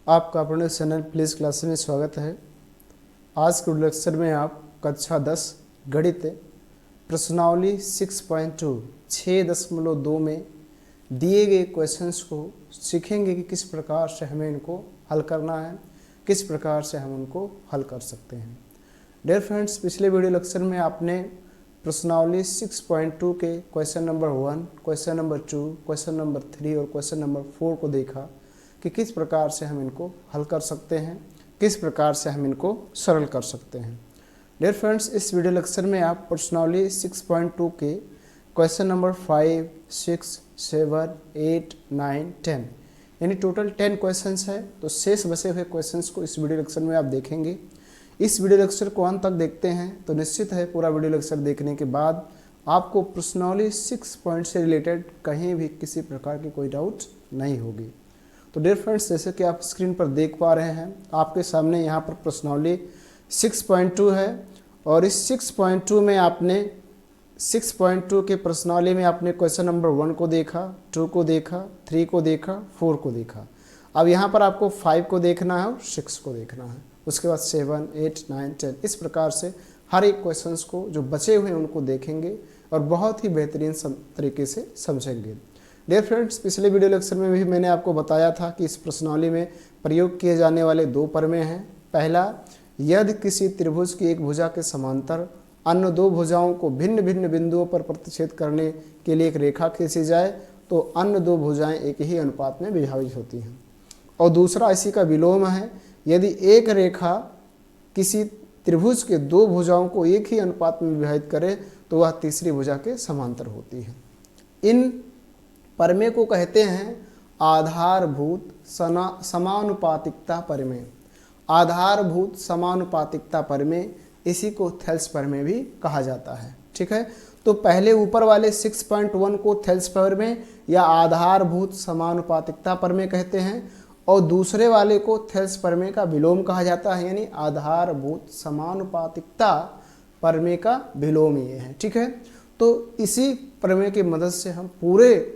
आपका अपने channel please class में स्वागत है। आज के लेक्चर में आप कक्षा 10 गणित प्रश्नावली 6.2 6.2 में दिए गए क्वेश्चंस को सीखेंगे कि किस प्रकार से हमें इनको हल करना है, किस प्रकार से हम उनको हल कर सकते हैं। डियर फ्रेंड्स, पिछले वीडियो लेक्चर में आपने प्रश्नावली 6.2 के question number 1, question number 2, question number 3 और क्वेश्चन नंबर 4 को देखा कि किस प्रकार से हम इनको हल कर सकते हैं, किस प्रकार से हम इनको सरल कर सकते हैं। डियर फ्रेंड्स, इस वीडियो लेक्चर में आप प्रश्नावली 6.2 के क्वेश्चन नंबर 5, 6, 7, 8, 9, 10 यानी टोटल 10 क्वेश्चंस है। तो शेष बचे हुए क्वेश्चंस को इस वीडियो लेक्चर में आप देखेंगे। इस वीडियो लेक्चर को अंत तक देखते हैं तो निश्चित है पूरा वीडियो लेक्चर देखने के बाद आपको प्रश्नावली 6 पॉइंट से रिलेटेड कहीं भी किसी प्रकार की कोई डाउट नहीं होगी। तो डियर फ्रेंड्स, जैसे कि आप स्क्रीन पर देख पा रहे हैं, आपके सामने यहाँ पर प्रश्नावली 6.2 है और इस 6.2 में आपने 6.2 के प्रश्नावली में आपने क्वेश्चन नंबर 1 को देखा, 2 को देखा, 3 को देखा, 4 को देखा। अब यहाँ पर आपको 5 को देखना है और 6 को देखना है, उसके बाद 7, 8, 9, 10 इस प्रकार से हर एक क्वेश्चंस को जो बचे हुए हैं उनको देखेंगे और बहुत ही बेहतरीन तरीके से समझेंगे। डियर फ्रेंड्स, पिछले वीडियो लेक्चर में भी मैंने आपको बताया था कि इस प्रश्नावली में प्रयोग किए जाने वाले 2 प्रमेय हैं। पहला, यदि किसी त्रिभुज की एक भुजा के समांतर अन्य 2 भुजाओं को भिन्न भिन्न बिंदुओं पर प्रतिच्छेद करने के लिए एक रेखा खींची जाए तो अन्य 2 भुजाएं एक ही अनुपात में विभाजित होती हैं। और दूसरा इसी का विलोम है, यदि एक रेखा किसी त्रिभुज के 2 भुजाओं को एक ही अनुपात में विभाजित करे तो वह तीसरी भुजा के समांतर होती है। इन प्रमेय को कहते हैं आधारभूत समानुपातिकता प्रमेय। आधारभूत समानुपातिकता प्रमेय, इसी को थेल्स प्रमेय भी कहा जाता है। ठीक है, तो पहले ऊपर वाले 6.1 को थेल्स प्रमेय या आधारभूत समानुपातिकता प्रमेय कहते हैं और दूसरे वाले को थेल्स प्रमेय का विलोम कहा जाता है, यानी आधारभूत समानुपातिकता प्रमेय का विलोम ये है। ठीक है, तो इसी प्रमेय की मदद से हम पूरे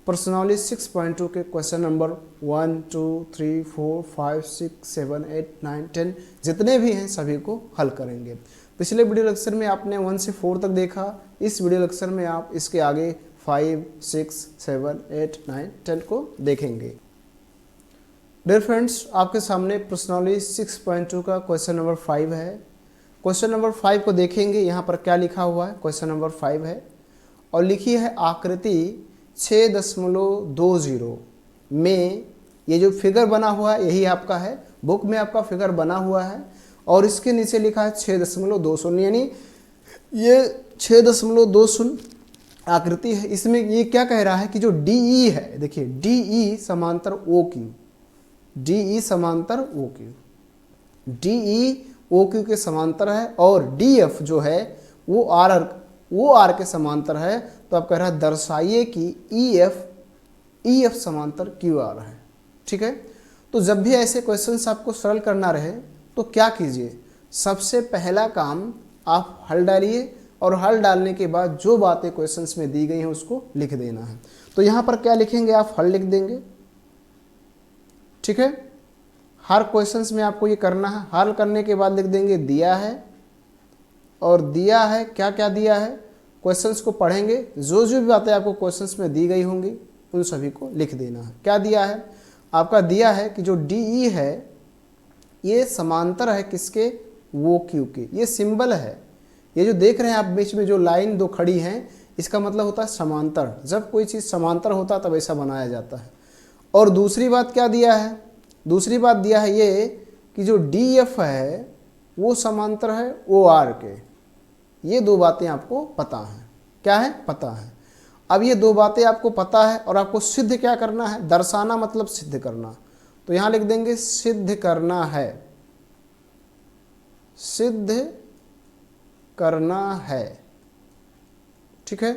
प्रश्नावली 6.2 के क्वेश्चन नंबर 1, 2, 3, 4, 5, 6, 7, 8, 9, 10 जितने भी हैं सभी को हल करेंगे। पिछले वीडियो लेक्चर में आपने 1 से 4 तक देखा, इस वीडियो लेक्चर में आप इसके आगे 5, 6, 7, 8, 9, 10 को देखेंगे। डियर फ्रेंड्स, आपके सामने प्रश्नावली 6.2 का क्वेश्चन नंबर 5 है। क्वेश्चन नंबर 5 को देखेंगे, यहाँ पर क्या लिखा हुआ है। क्वेश्चन नंबर 5 है और लिखी है आकृति 6.20 में ये जो फिगर बना हुआ है यही आपका है, बुक में आपका फिगर बना हुआ है और इसके नीचे लिखा है 6.20 यानी ये 6.20 आकृति है। इसमें ये क्या कह रहा है कि जो DE है, देखिए DE समांतर OQ, DE समांतर OQ, DE OQ के समांतर है और DF जो है वो R के समांतर है। तो आप कह रहा है दर्शाइए कि EF समांतर QR है। ठीक है, तो जब भी ऐसे क्वेश्चंस आपको सरल करना रहे तो क्या कीजिए, सबसे पहला काम आप हल डालिए और हल डालने के बाद जो बातें क्वेश्चंस में दी गई हैं उसको लिख देना है। तो यहाँ पर क्या लिखेंगे, आप हल लिख देंगे। ठीक है, हर क्वेश्चंस में आपको ये करना है। हल करने के बाद लिख देंगे दिया है और दिया है क्या क्या दिया है, क्वेश्चंस को पढ़ेंगे, जो जो भी बातें आपको क्वेश्चंस में दी गई होंगी उन सभी को लिख देना है। क्या दिया है आपका, दिया है कि जो DE है ये समांतर है किसके, OQ के। ये सिंबल है, ये जो देख रहे हैं आप बीच में जो लाइन 2 खड़ी हैं इसका मतलब होता है समांतर। जब कोई चीज़ समांतर होता है तब ऐसा बनाया जाता है। और दूसरी बात क्या दिया है, दूसरी बात दिया है ये कि जो DF है वो समांतर है OR के। ये 2 बातें आपको पता हैं। क्या है, पता है। अब ये 2 बातें आपको पता है और आपको सिद्ध क्या करना है, दर्शाना मतलब सिद्ध करना। तो यहाँ लिख देंगे सिद्ध करना है, सिद्ध करना है। ठीक है,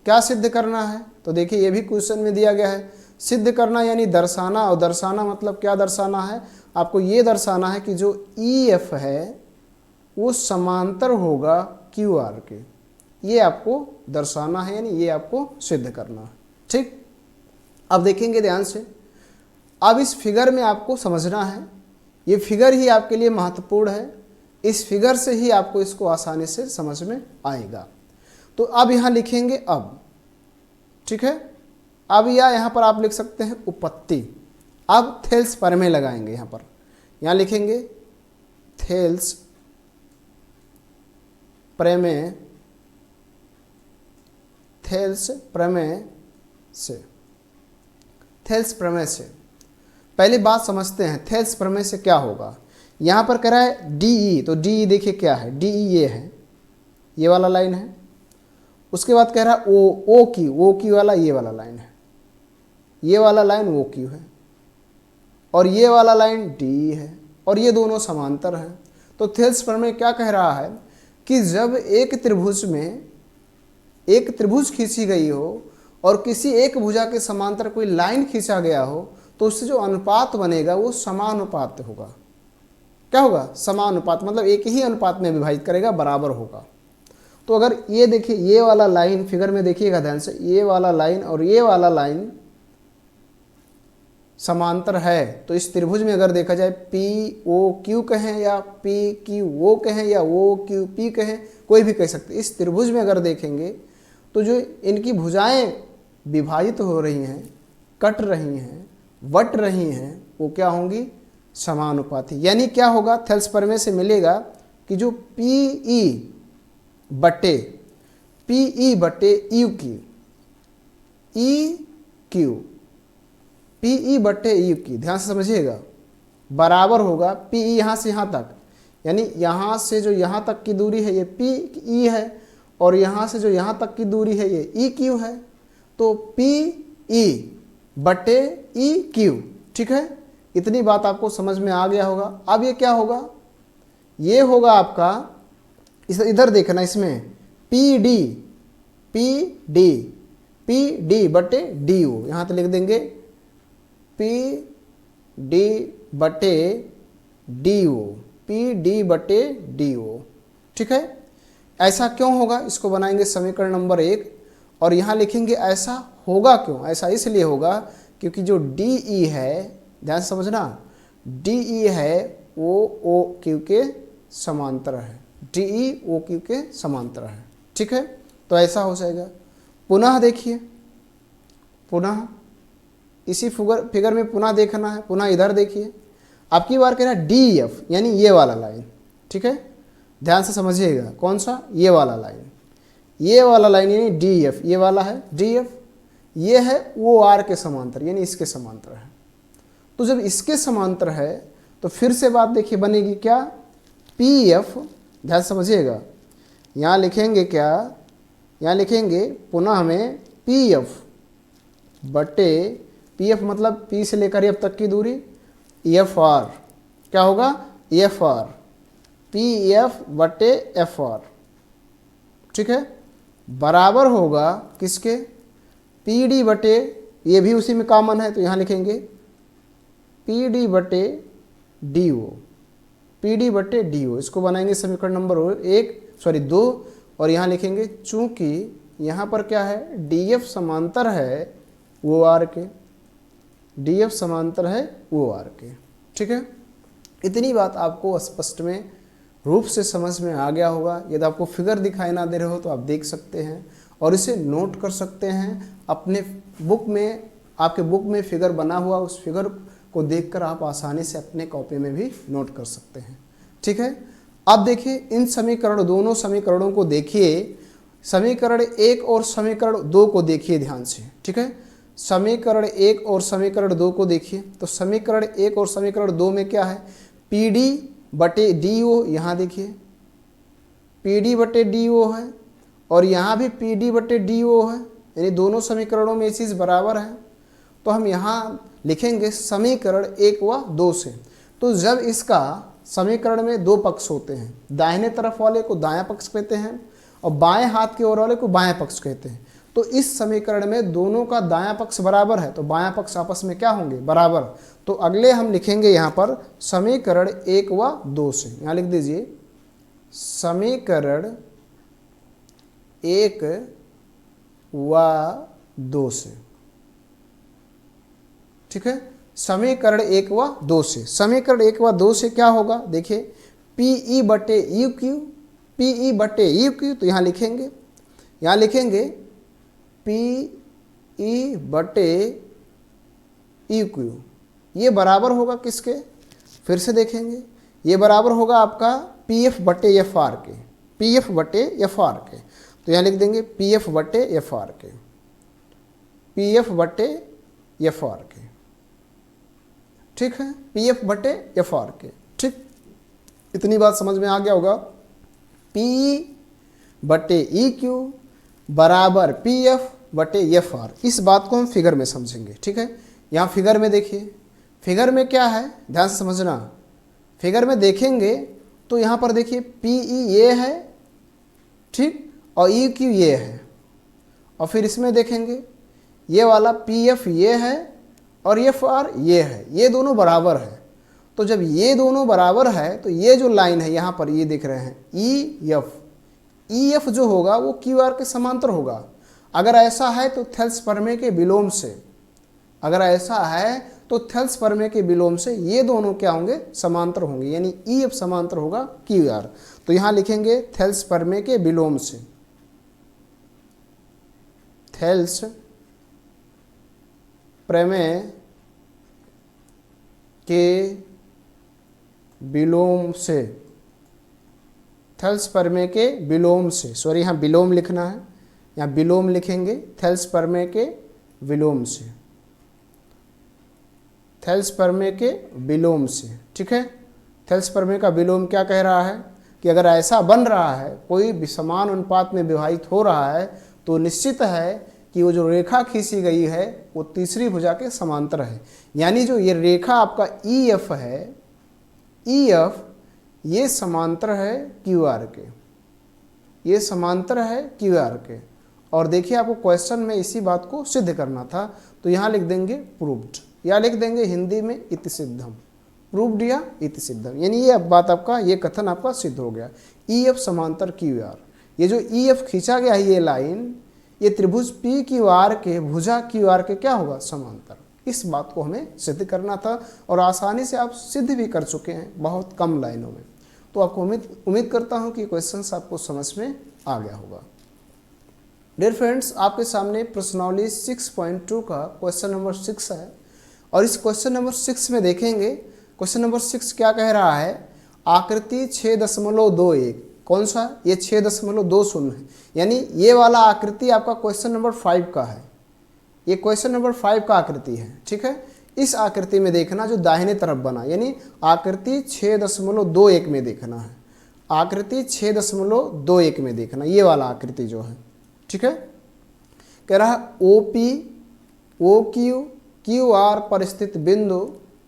क्या सिद्ध करना है, तो देखिए ये भी क्वेश्चन में दिया गया है। सिद्ध करना यानी दर्शाना, और दर्शाना मतलब क्या दर्शाना है, आपको ये दर्शाना है कि जो EF है वो समांतर होगा QR के। ये आपको दर्शाना है, यानी ये आपको सिद्ध करना है। ठीक, अब देखेंगे ध्यान से, अब इस फिगर में आपको समझना है, ये फिगर ही आपके लिए महत्वपूर्ण है, इस फिगर से ही आपको इसको आसानी से समझ में आएगा। तो अब यहाँ लिखेंगे अब, ठीक है, अब या यहाँ पर आप लिख सकते हैं उपपत्ति। अब थेल्स प्रमेय लगाएंगे, यहाँ पर यहाँ लिखेंगे थेल्स प्रमेय, थेल्स प्रमेय से, थेल्स प्रमेय से पहली बात समझते हैं, थेल्स प्रमेय से क्या होगा। यहाँ पर कह रहा है डी, तो डी देखिए क्या है, डी ये है, ये वाला लाइन है। उसके बाद कह रहा है ओ क्यू वाला ये वाला लाइन है, ये वाला लाइन ओ क्यू है, और ये वाला लाइन डी है, और ये दोनों समांतर हैं। तो थेल्स प्रमेय क्या कह रहा है कि जब एक त्रिभुज में एक त्रिभुज खींची गई हो और किसी एक भुजा के समांतर कोई लाइन खींचा गया हो, तो उससे जो अनुपात बनेगा वो समानुपात होगा। क्या होगा? समानुपात, मतलब एक ही अनुपात में विभाजित करेगा, बराबर होगा। तो अगर ये देखिए, ये वाला लाइन फिगर में देखिएगा ध्यान से, ये वाला लाइन और ये वाला लाइन समांतर है, तो इस त्रिभुज में अगर देखा जाए पी ओ क्यू कहें या पी क्यू ओ कहें या ओ क्यू पी कहें, कोई भी कह सकते, इस त्रिभुज में अगर देखेंगे तो जो इनकी भुजाएं विभाजित हो रही हैं, कट रही हैं, वट रही हैं, वो क्या होंगी? समानुपाती। यानी क्या होगा? थेल्स प्रमेय से मिलेगा कि जो पी ई बटे you Q, E Q, P E बटे यू क्यू, ध्यान से समझिएगा, बराबर होगा पी ई यहाँ से यहाँ तक, यानी यहाँ से जो यहाँ तक की दूरी है ये पी ई है, और यहाँ से जो यहाँ तक की दूरी है ये ई क्यू है। तो पी ई बटे ई क्यू, ठीक है, इतनी बात आपको समझ में आ गया होगा। अब ये क्या होगा? ये होगा आपका, इधर देखना, इसमें पी डी बटे डी ओ, यहाँ तो लिख देंगे पी डी बटे डी ओ, पी डी बटे डी ओ, ठीक है। ऐसा क्यों होगा? इसको बनाएंगे समीकरण नंबर 1, और यहाँ लिखेंगे ऐसा होगा क्यों? ऐसा इसलिए होगा क्योंकि जो डी ई है, ध्यान समझना, डी ई है वो ओ क्यू के समांतर है, डी ई ओ क्यू के समांतर है, ठीक है। तो ऐसा हो जाएगा। पुनः देखिए, पुनः इसी फिगर में पुनः देखना है, पुनः इधर देखिए, आपकी बार कह रहा है डी एफ, यानी ये वाला लाइन, ठीक है, ध्यान से समझिएगा, कौन सा? ये वाला लाइन, ये वाला लाइन यानी डी एफ, ये वाला है डी एफ, ये है ओ आर के समांतर, यानी इसके समांतर है। तो जब इसके समांतर है तो फिर से बात देखिए बनेगी क्या? पी एफ, ध्यान समझिएगा, यहाँ लिखेंगे क्या? यहाँ लिखेंगे पुनः हमें पी एफ बटे, पी एफ मतलब पी से लेकर एफ तक की दूरी, एफ आर, क्या होगा? एफ आर, पी एफ बटे एफ आर, ठीक है, बराबर होगा किसके? पी डी बटे, ये भी उसी में कॉमन है तो यहाँ लिखेंगे पी डी बटे डी ओ, पी डी बटे डी ओ, इसको बनाएंगे समीकरण नंबर 2, और यहाँ लिखेंगे चूंकि यहाँ पर क्या है? डी एफ समांतर है ओ आर के, डी एफ समांतर है ओ आर के, ठीक है। इतनी बात आपको स्पष्ट में रूप से समझ में आ गया होगा। यदि आपको फिगर दिखाई ना दे रहे हो तो आप देख सकते हैं और इसे नोट कर सकते हैं अपने बुक में, आपके बुक में फिगर बना हुआ, उस फिगर को देखकर आप आसानी से अपने कॉपी में भी नोट कर सकते हैं, ठीक है। अब देखिए इन समीकरण, दोनों समीकरणों को देखिए, समीकरण 1 और समीकरण 2 को देखिए ध्यान से, ठीक है। समीकरण 1 और समीकरण 2 को देखिए, तो समीकरण 1 और समीकरण 2 में क्या है? पी डी बटे डी ओ, यहाँ देखिए पी डी बटे डी ओ है, और यहाँ भी पी डी बटे डी ओ है, यानी दोनों समीकरणों में ये चीज़ बराबर है। तो हम यहाँ लिखेंगे समीकरण 1 व 2 से। तो जब इसका समीकरण में 2 पक्ष होते हैं, दाहिने तरफ वाले को दायां पक्ष कहते हैं और बाएं हाथ की ओर वाले को बाएं पक्ष कहते हैं। तो इस समीकरण में दोनों का दायां पक्ष बराबर है, तो बायां पक्ष आपस में क्या होंगे? बराबर। तो अगले हम लिखेंगे यहाँ पर समीकरण 1 व 2 से, यहाँ लिख दीजिए समीकरण 1 व 2 से, ठीक है। समीकरण 1 व 2 से। समीकरण 1 व 2 से क्या होगा, देखिए पी ई बटे यू क्यू, पी ई बटे यू क्यू, तो यहाँ लिखेंगे पी ई बटे यू क्यू, ये बराबर होगा किसके, फिर से देखेंगे, ये बराबर होगा आपका पी एफ बटे एफ आर के, पी एफ बटे एफ आर के। तो यहाँ लिख देंगे पी एफ बटे एफ आर के, पी एफ बटे एफ आर के, ठीक है, पी एफ बटे एफ आर के, ठीक। इतनी बात समझ में आ गया होगा। पी बटे ई क्यू बराबर पी एफ बटे एफ आर, इस बात को हम फिगर में समझेंगे, ठीक है। यहाँ फिगर में देखिए, फिगर में क्या है, ध्यान से समझना। फिगर में देखेंगे तो यहाँ पर देखिए पी ई ये है, ठीक, और ई क्यू ये है, और फिर इसमें देखेंगे ये वाला पी एफ ये है और एफ आर ये है, ये दोनों बराबर है। तो जब ये दोनों बराबर है तो ये जो लाइन है यहाँ पर ये दिख रहे हैं ई एफ जो होगा वो क्यू आर के समांतर होगा। अगर ऐसा है तो थेल्स परमे के विलोम से, अगर ऐसा है तो थेल्स परमे के विलोम से ये दोनों क्या होंगे, समांतर होंगे, यानी ई एफ समांतर होगा क्यू आर। तो यहाँ लिखेंगे थेल्स परमे के विलोम से, थेल्स प्रमेय के विलोम से, थेल्स प्रमेय के विलोम से, सॉरी यहाँ विलोम लिखना है, यहाँ विलोम लिखेंगे, थेल्स प्रमेय के विलोम से, थेल्स प्रमेय के विलोम से, ठीक है। थेल्स प्रमेय का विलोम क्या कह रहा है कि अगर ऐसा बन रहा है, कोई समान अनुपात में विभाजित हो रहा है, तो निश्चित है कि वो जो रेखा खींची गई है वो तीसरी भुजा के समांतर है। यानी जो ये रेखा आपका ई एफ है, ई एफ ये समांतर है क्यू आर के, ये समांतर है क्यू आर के। और देखिए आपको क्वेश्चन में इसी बात को सिद्ध करना था, तो यहाँ लिख देंगे प्रूव्ड, या लिख देंगे हिंदी में इति सिद्धम, प्रूव्ड या इति सिद्धम, यानी ये बात आपका, ये कथन आपका सिद्ध हो गया। ई एफ समांतर क्यू आर, ये जो ई एफ खींचा गया है ये लाइन, ये त्रिभुज पी क्यू आर के भुजा क्यू आर के क्या होगा, समांतर। इस बात को हमें सिद्ध करना था और आसानी से आप सिद्ध भी कर चुके हैं बहुत कम लाइनों में। तो आपको उम्मीद करता हूं कि क्वेश्चंस आपको समझ में आ गया होगा। डियर फ्रेंड्स, आपके सामने प्रश्नावली 6.2 का क्वेश्चन नंबर 6 है, और इस क्वेश्चन नंबर 6 में देखेंगे, क्वेश्चन नंबर 6 क्या कह रहा है, आकृति 6.21, कौन सा, ये 6.20 है, यानी ये वाला आकृति आपका क्वेश्चन नंबर 5 का है, ये क्वेश्चन नंबर 5 का आकृति है, ठीक है। इस आकृति में देखना जो दाहिने तरफ बना, यानी आकृति 6.21 में देखना है, आकृति 6.21 में देखना, ये वाला आकृति जो है, ठीक है। कह रहा O P O Q Q R पर स्थित बिंदु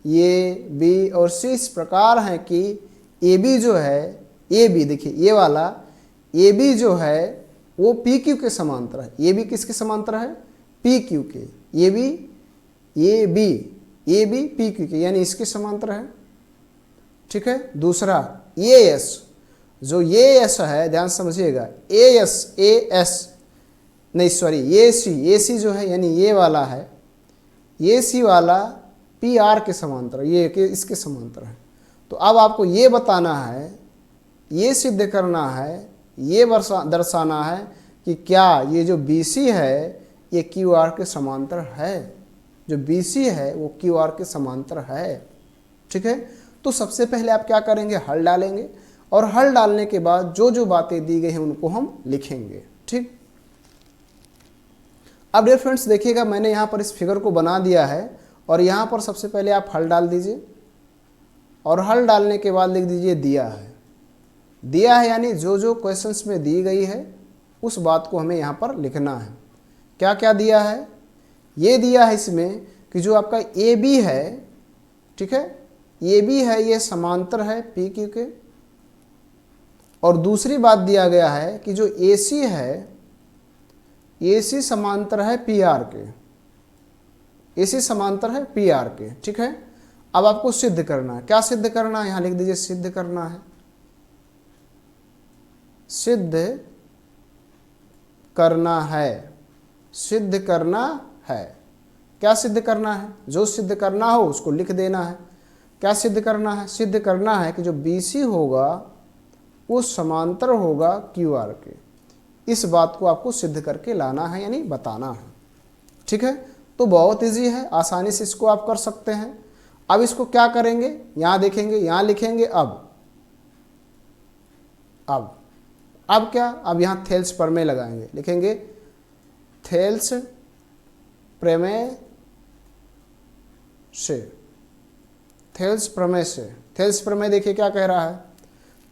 ए बी और सी इस प्रकार है कि ए बी जो है, ए बी देखिए ये वाला ए बी जो है वो पी क्यू के समांतर है। ए बी किसके समांतर है, पी क्यू के, ए बी पी क्यू के, यानी इसके समांतर है, ठीक है। दूसरा ए एस, जो ए एस है, ध्यान समझिएगा, ए एस नहीं सॉरी ए सी जो है, यानी ये वाला है, ए सी वाला पी आर के समांतर है, ये इसके समांतर है। तो अब आपको ये बताना है, ये सिद्ध करना है, ये दर्शाना है कि क्या ये जो बी सी है ये क्यू आर के समांतर है, जो बी सी है वो क्यू आर के समांतर है, ठीक है। तो सबसे पहले आप क्या करेंगे, हल डालेंगे, और हल डालने के बाद जो जो बातें दी गई हैं उनको हम लिखेंगे, ठीक। अब डियर फ्रेंड्स देखिएगा, मैंने यहाँ पर इस फिगर को बना दिया है, और यहाँ पर सबसे पहले आप हल डाल दीजिए, और हल डालने के बाद लिख दीजिए दिया है। दिया है यानी जो जो क्वेश्चंस में दी गई है उस बात को हमें यहाँ पर लिखना है। क्या क्या दिया है, ये दिया है इसमें कि जो आपका ए बी है, ठीक है, ए बी है ये समांतर है पी क्यू के, और दूसरी बात दिया गया है कि जो ए सी है, ए सी समांतर है पी आर के, ए सी समांतर है पी आर के, ठीक है। अब आपको सिद्ध करना है, क्या सिद्ध करना है, यहाँ लिख दीजिए सिद्ध करना है, सिद्ध करना है, सिद्ध करना है। क्या सिद्ध करना है? जो सिद्ध करना हो उसको लिख देना है। क्या सिद्ध करना है? सिद्ध करना है कि जो BC होगा वो समांतर होगा QR के। इस बात को आपको सिद्ध करके लाना है, यानी बताना है। ठीक है, तो बहुत इजी है, आसानी से इसको आप कर सकते हैं। अब इसको क्या करेंगे, यहाँ देखेंगे, यहाँ लिखेंगे अब क्या, अब यहाँ थेल्स प्रमेय लगाएंगे, लिखेंगे थेल्स प्रमेय से। थेल्स प्रमेय से, थेल्स प्रमेय देखिए क्या कह रहा है।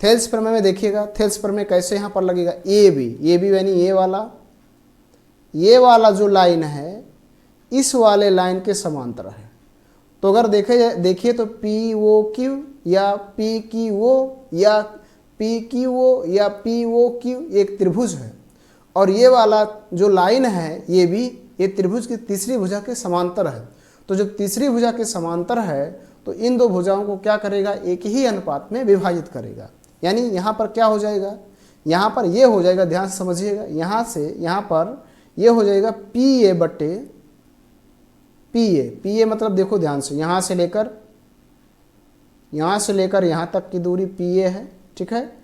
थेल्स प्रमेय में देखिएगा, थेल्स प्रमेय कैसे यहाँ पर लगेगा, ए बी यानी ये वाला जो लाइन है इस वाले लाइन के समांतर है। तो अगर देखिए तो POQ या PQO या PQO या POQ एक त्रिभुज है, और ये वाला जो लाइन है ये त्रिभुज की तीसरी भुजा के समांतर है। तो जब तीसरी भुजा के समांतर है तो इन दो भुजाओं को क्या करेगा, एक ही अनुपात में विभाजित करेगा। यानी यहाँ पर क्या हो जाएगा, यहाँ पर ये हो जाएगा, ध्यान से समझिएगा, यहाँ से यहाँ पर ये हो जाएगा PA बटे PA मतलब देखो ध्यान से, यहाँ से लेकर यहाँ तक की दूरी PA है। ठीक है,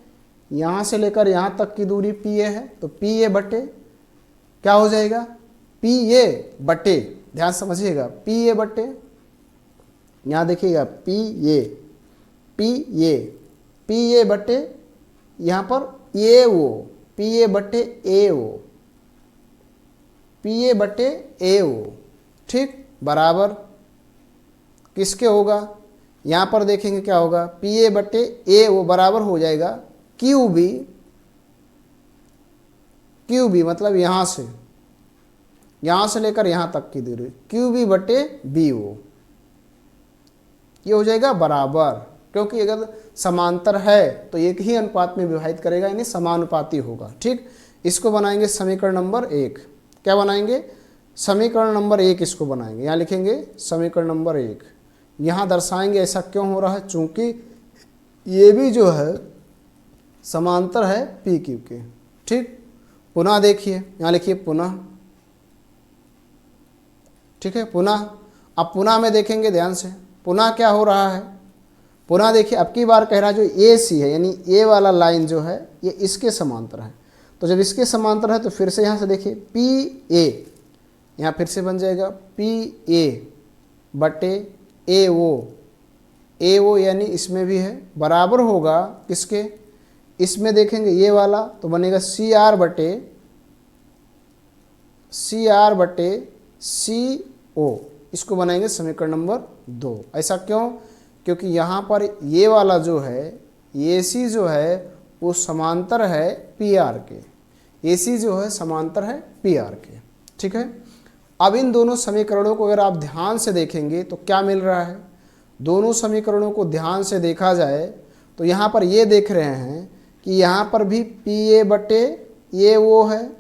यहाँ से लेकर यहाँ तक की दूरी PA है, तो PA बटे क्या हो जाएगा, PA बटे, ध्यान समझिएगा, PA बटे, यहाँ देखिएगा PA बटे यहाँ पर PA बटे AO। ठीक, बराबर किसके होगा, यहाँ पर देखेंगे क्या होगा, PA बटे AO बराबर हो जाएगा QB मतलब यहाँ से लेकर यहाँ तक की दूरी QB बटे BO। ये हो जाएगा बराबर, क्योंकि अगर समांतर है तो एक ही अनुपात में विभाजित करेगा, यानी समानुपाती होगा। ठीक, इसको बनाएंगे समीकरण नंबर 1। क्या बनाएंगे, समीकरण नंबर 1 इसको बनाएंगे। यहाँ लिखेंगे समीकरण नंबर 1, यहाँ दर्शाएंगे ऐसा क्यों हो रहा है, चूंकि ये भी जो है समांतर है PQ के। ठीक, पुनः देखिए, यहाँ लिखिए पुनः। ठीक है, पुनः, अब पुनः में देखेंगे ध्यान से, पुनः क्या हो रहा है, पुनः देखिए अब की बार कह रहा है जो AC है, यानी ये वाला लाइन जो है ये इसके समांतर है। तो जब इसके समांतर है तो फिर से यहाँ से देखिए PA, यहाँ फिर से बन जाएगा PA बटे AO यानी इसमें भी है, बराबर होगा किसके, इसमें देखेंगे ये वाला, तो बनेगा CR बटे CO। इसको बनाएंगे समीकरण नंबर 2। ऐसा क्यों, क्योंकि यहाँ पर ये वाला जो है AC जो है वो समांतर है PR के, AC जो है समांतर है PR के। ठीक है, अब इन दोनों समीकरणों को अगर आप ध्यान से देखेंगे तो क्या मिल रहा है, दोनों समीकरणों को ध्यान से देखा जाए तो यहाँ पर ये देख रहे हैं कि यहाँ पर भी PA बटे AO है,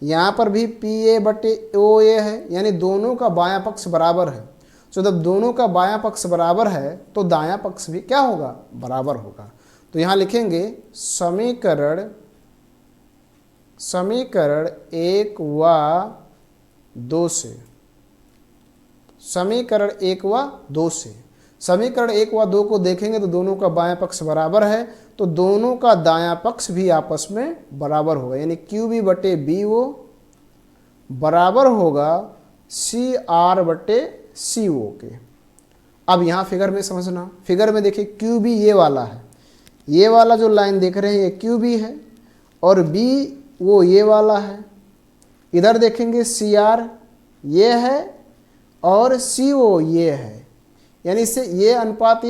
यहाँ पर भी PA बटे OA है, यानी दोनों का बायां पक्ष बराबर है। तो जब दोनों का बायां पक्ष बराबर है तो दायां पक्ष भी क्या होगा, बराबर होगा। तो यहाँ लिखेंगे समीकरण 1 व 2 से, समीकरण 1 व 2 से, समीकरण 1 व 2 को देखेंगे तो दोनों का बायां पक्ष बराबर है, तो दोनों का दायां पक्ष भी आपस में बराबर होगा, यानी QB बटे BO बराबर होगा CR बटे CO के। अब यहाँ फिगर में समझना, फिगर में देखिए QB ये वाला है, ये वाला जो लाइन देख रहे हैं ये QB है, और BO ये वाला है। इधर देखेंगे CR ये है और CO ये है, यानी इससे ये अनुपात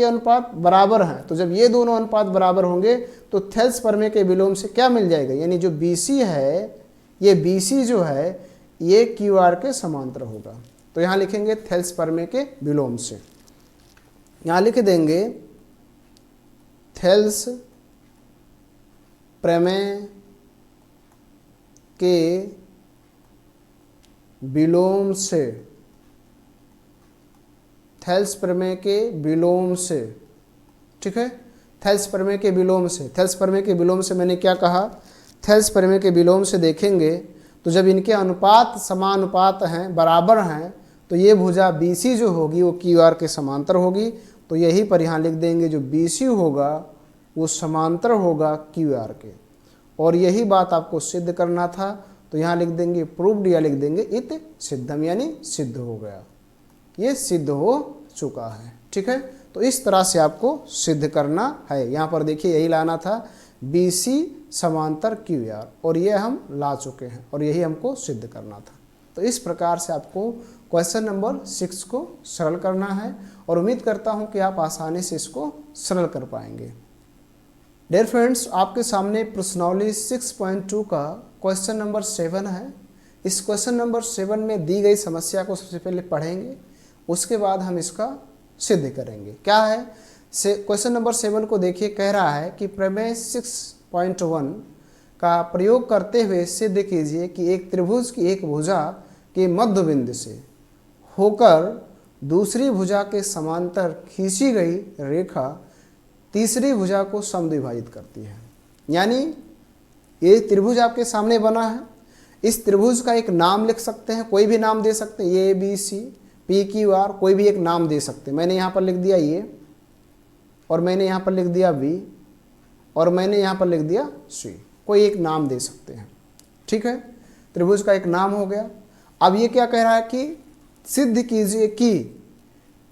बराबर हैं। तो जब ये दोनों अनुपात बराबर होंगे तो थेल्स प्रमेय के विलोम से क्या मिल जाएगा, यानी जो BC है, ये BC जो है ये QR के समांतर होगा। तो यहाँ लिखेंगे थेल्स प्रमेय के विलोम से, यहाँ लिख देंगे थेल्स प्रमेय के विलोम से, थेल्स प्रमेय के विलोम से। ठीक है, थेल्स प्रमेय के विलोम से, थेल्स प्रमेय के विलोम से मैंने क्या कहा, थेल्स प्रमेय के विलोम से देखेंगे तो जब इनके अनुपात समानुपात हैं, बराबर हैं, तो ये भुजा BC जो होगी वो QR के समांतर होगी, तो यही पर यहाँ लिख देंगे जो BC होगा वो समांतर होगा QR के। और यही बात आपको सिद्ध करना था, तो यहाँ लिख देंगे प्रूव्ड या लिख देंगे इत सिद्धम, यानी सिद्ध हो गया, ये सिद्ध हो चुका है। ठीक है, तो इस तरह से आपको सिद्ध करना है। यहाँ पर देखिए यही लाना था BC समांतर QR, और ये हम ला चुके हैं और यही हमको सिद्ध करना था। तो इस प्रकार से आपको क्वेश्चन नंबर 6 को सरल करना है और उम्मीद करता हूँ कि आप आसानी से इसको सरल कर पाएंगे। डियर फ्रेंड्स, आपके सामने प्रश्नावली 6.2 का क्वेश्चन नंबर 7 है। इस क्वेश्चन नंबर 7 में दी गई समस्या को सबसे पहले पढ़ेंगे, उसके बाद हम इसका सिद्ध करेंगे। क्या है क्वेश्चन नंबर 7 को देखिए, कह रहा है कि प्रमेय 6.1 का प्रयोग करते हुए सिद्ध कीजिए कि एक त्रिभुज की एक भुजा के मध्य बिंदु से होकर दूसरी भुजा के समांतर खींची गई रेखा तीसरी भुजा को समद्विभाजित करती है। यानी ये त्रिभुज आपके सामने बना है, इस त्रिभुज का एक नाम लिख सकते हैं, कोई भी नाम दे सकते हैं, ABC, PQR, कोई भी एक नाम दे सकते हैं। मैंने यहाँ पर लिख दिया A, और मैंने यहाँ पर लिख दिया B, और मैंने यहाँ पर लिख दिया C, कोई एक नाम दे सकते हैं। ठीक है, त्रिभुज का एक नाम हो गया। अब ये क्या कह रहा है कि सिद्ध कीजिए कि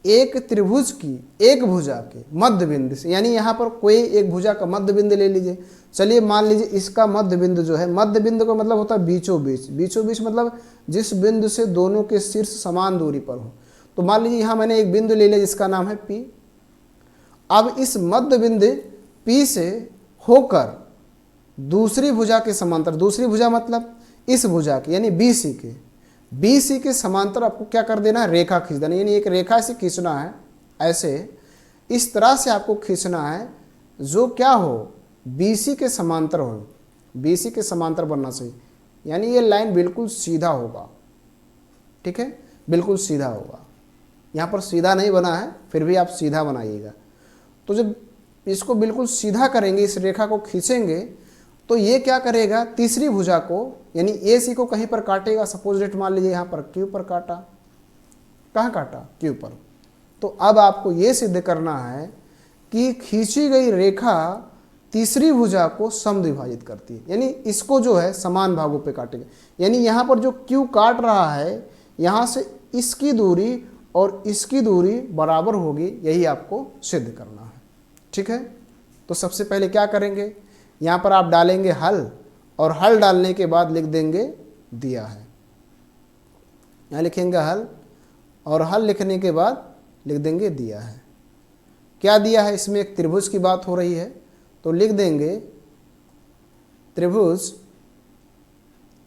एक त्रिभुज की एक भुजा के मध्य बिंदु से, यानी यहाँ पर कोई एक भुजा का मध्य बिंदु ले लीजिए। चलिए मान लीजिए इसका मध्य बिंदु जो है, मध्य बिंदु का मतलब होता है बीचों बीच, बीचों बीच मतलब जिस बिंदु से दोनों के शीर्ष समान दूरी पर हो। तो मान लीजिए यहाँ मैंने एक बिंदु ले लिया जिसका नाम है P। अब इस मध्य बिंदु P से होकर दूसरी भुजा के समांतर, दूसरी भुजा मतलब इस भुजा के यानी BC के समांतर आपको क्या कर देना है, रेखा खींच देना। यानी एक रेखा से खींचना है, ऐसे इस तरह से आपको खींचना है जो क्या हो, BC के समांतर हो, BC के समांतर बनना चाहिए। यानी ये लाइन बिल्कुल सीधा होगा। ठीक है, बिल्कुल सीधा होगा। यहाँ पर सीधा नहीं बना है, फिर भी आप सीधा बनाइएगा। तो जब इसको बिल्कुल सीधा करेंगे, इस रेखा को खींचेंगे, तो ये क्या करेगा, तीसरी भुजा को यानी AC को कहीं पर काटेगा। सपोज डेट मान लीजिए यहाँ पर Q पर काटा, कहाँ काटा, Q पर। तो अब आपको ये सिद्ध करना है कि खींची गई रेखा तीसरी भुजा को समद्विभाजित करती है, यानी इसको जो है समान भागों पे काटेगा। यानी यहाँ पर जो Q काट रहा है, यहाँ से इसकी दूरी और इसकी दूरी बराबर होगी, यही आपको सिद्ध करना है। ठीक है, तो सबसे पहले क्या करेंगे, यहाँ पर आप डालेंगे हल, और हल डालने के बाद लिख देंगे दिया है। यहाँ लिखेंगे हल, और हल लिखने के बाद लिख देंगे दिया है। क्या दिया है, इसमें एक त्रिभुज की बात हो रही है, तो लिख देंगे त्रिभुज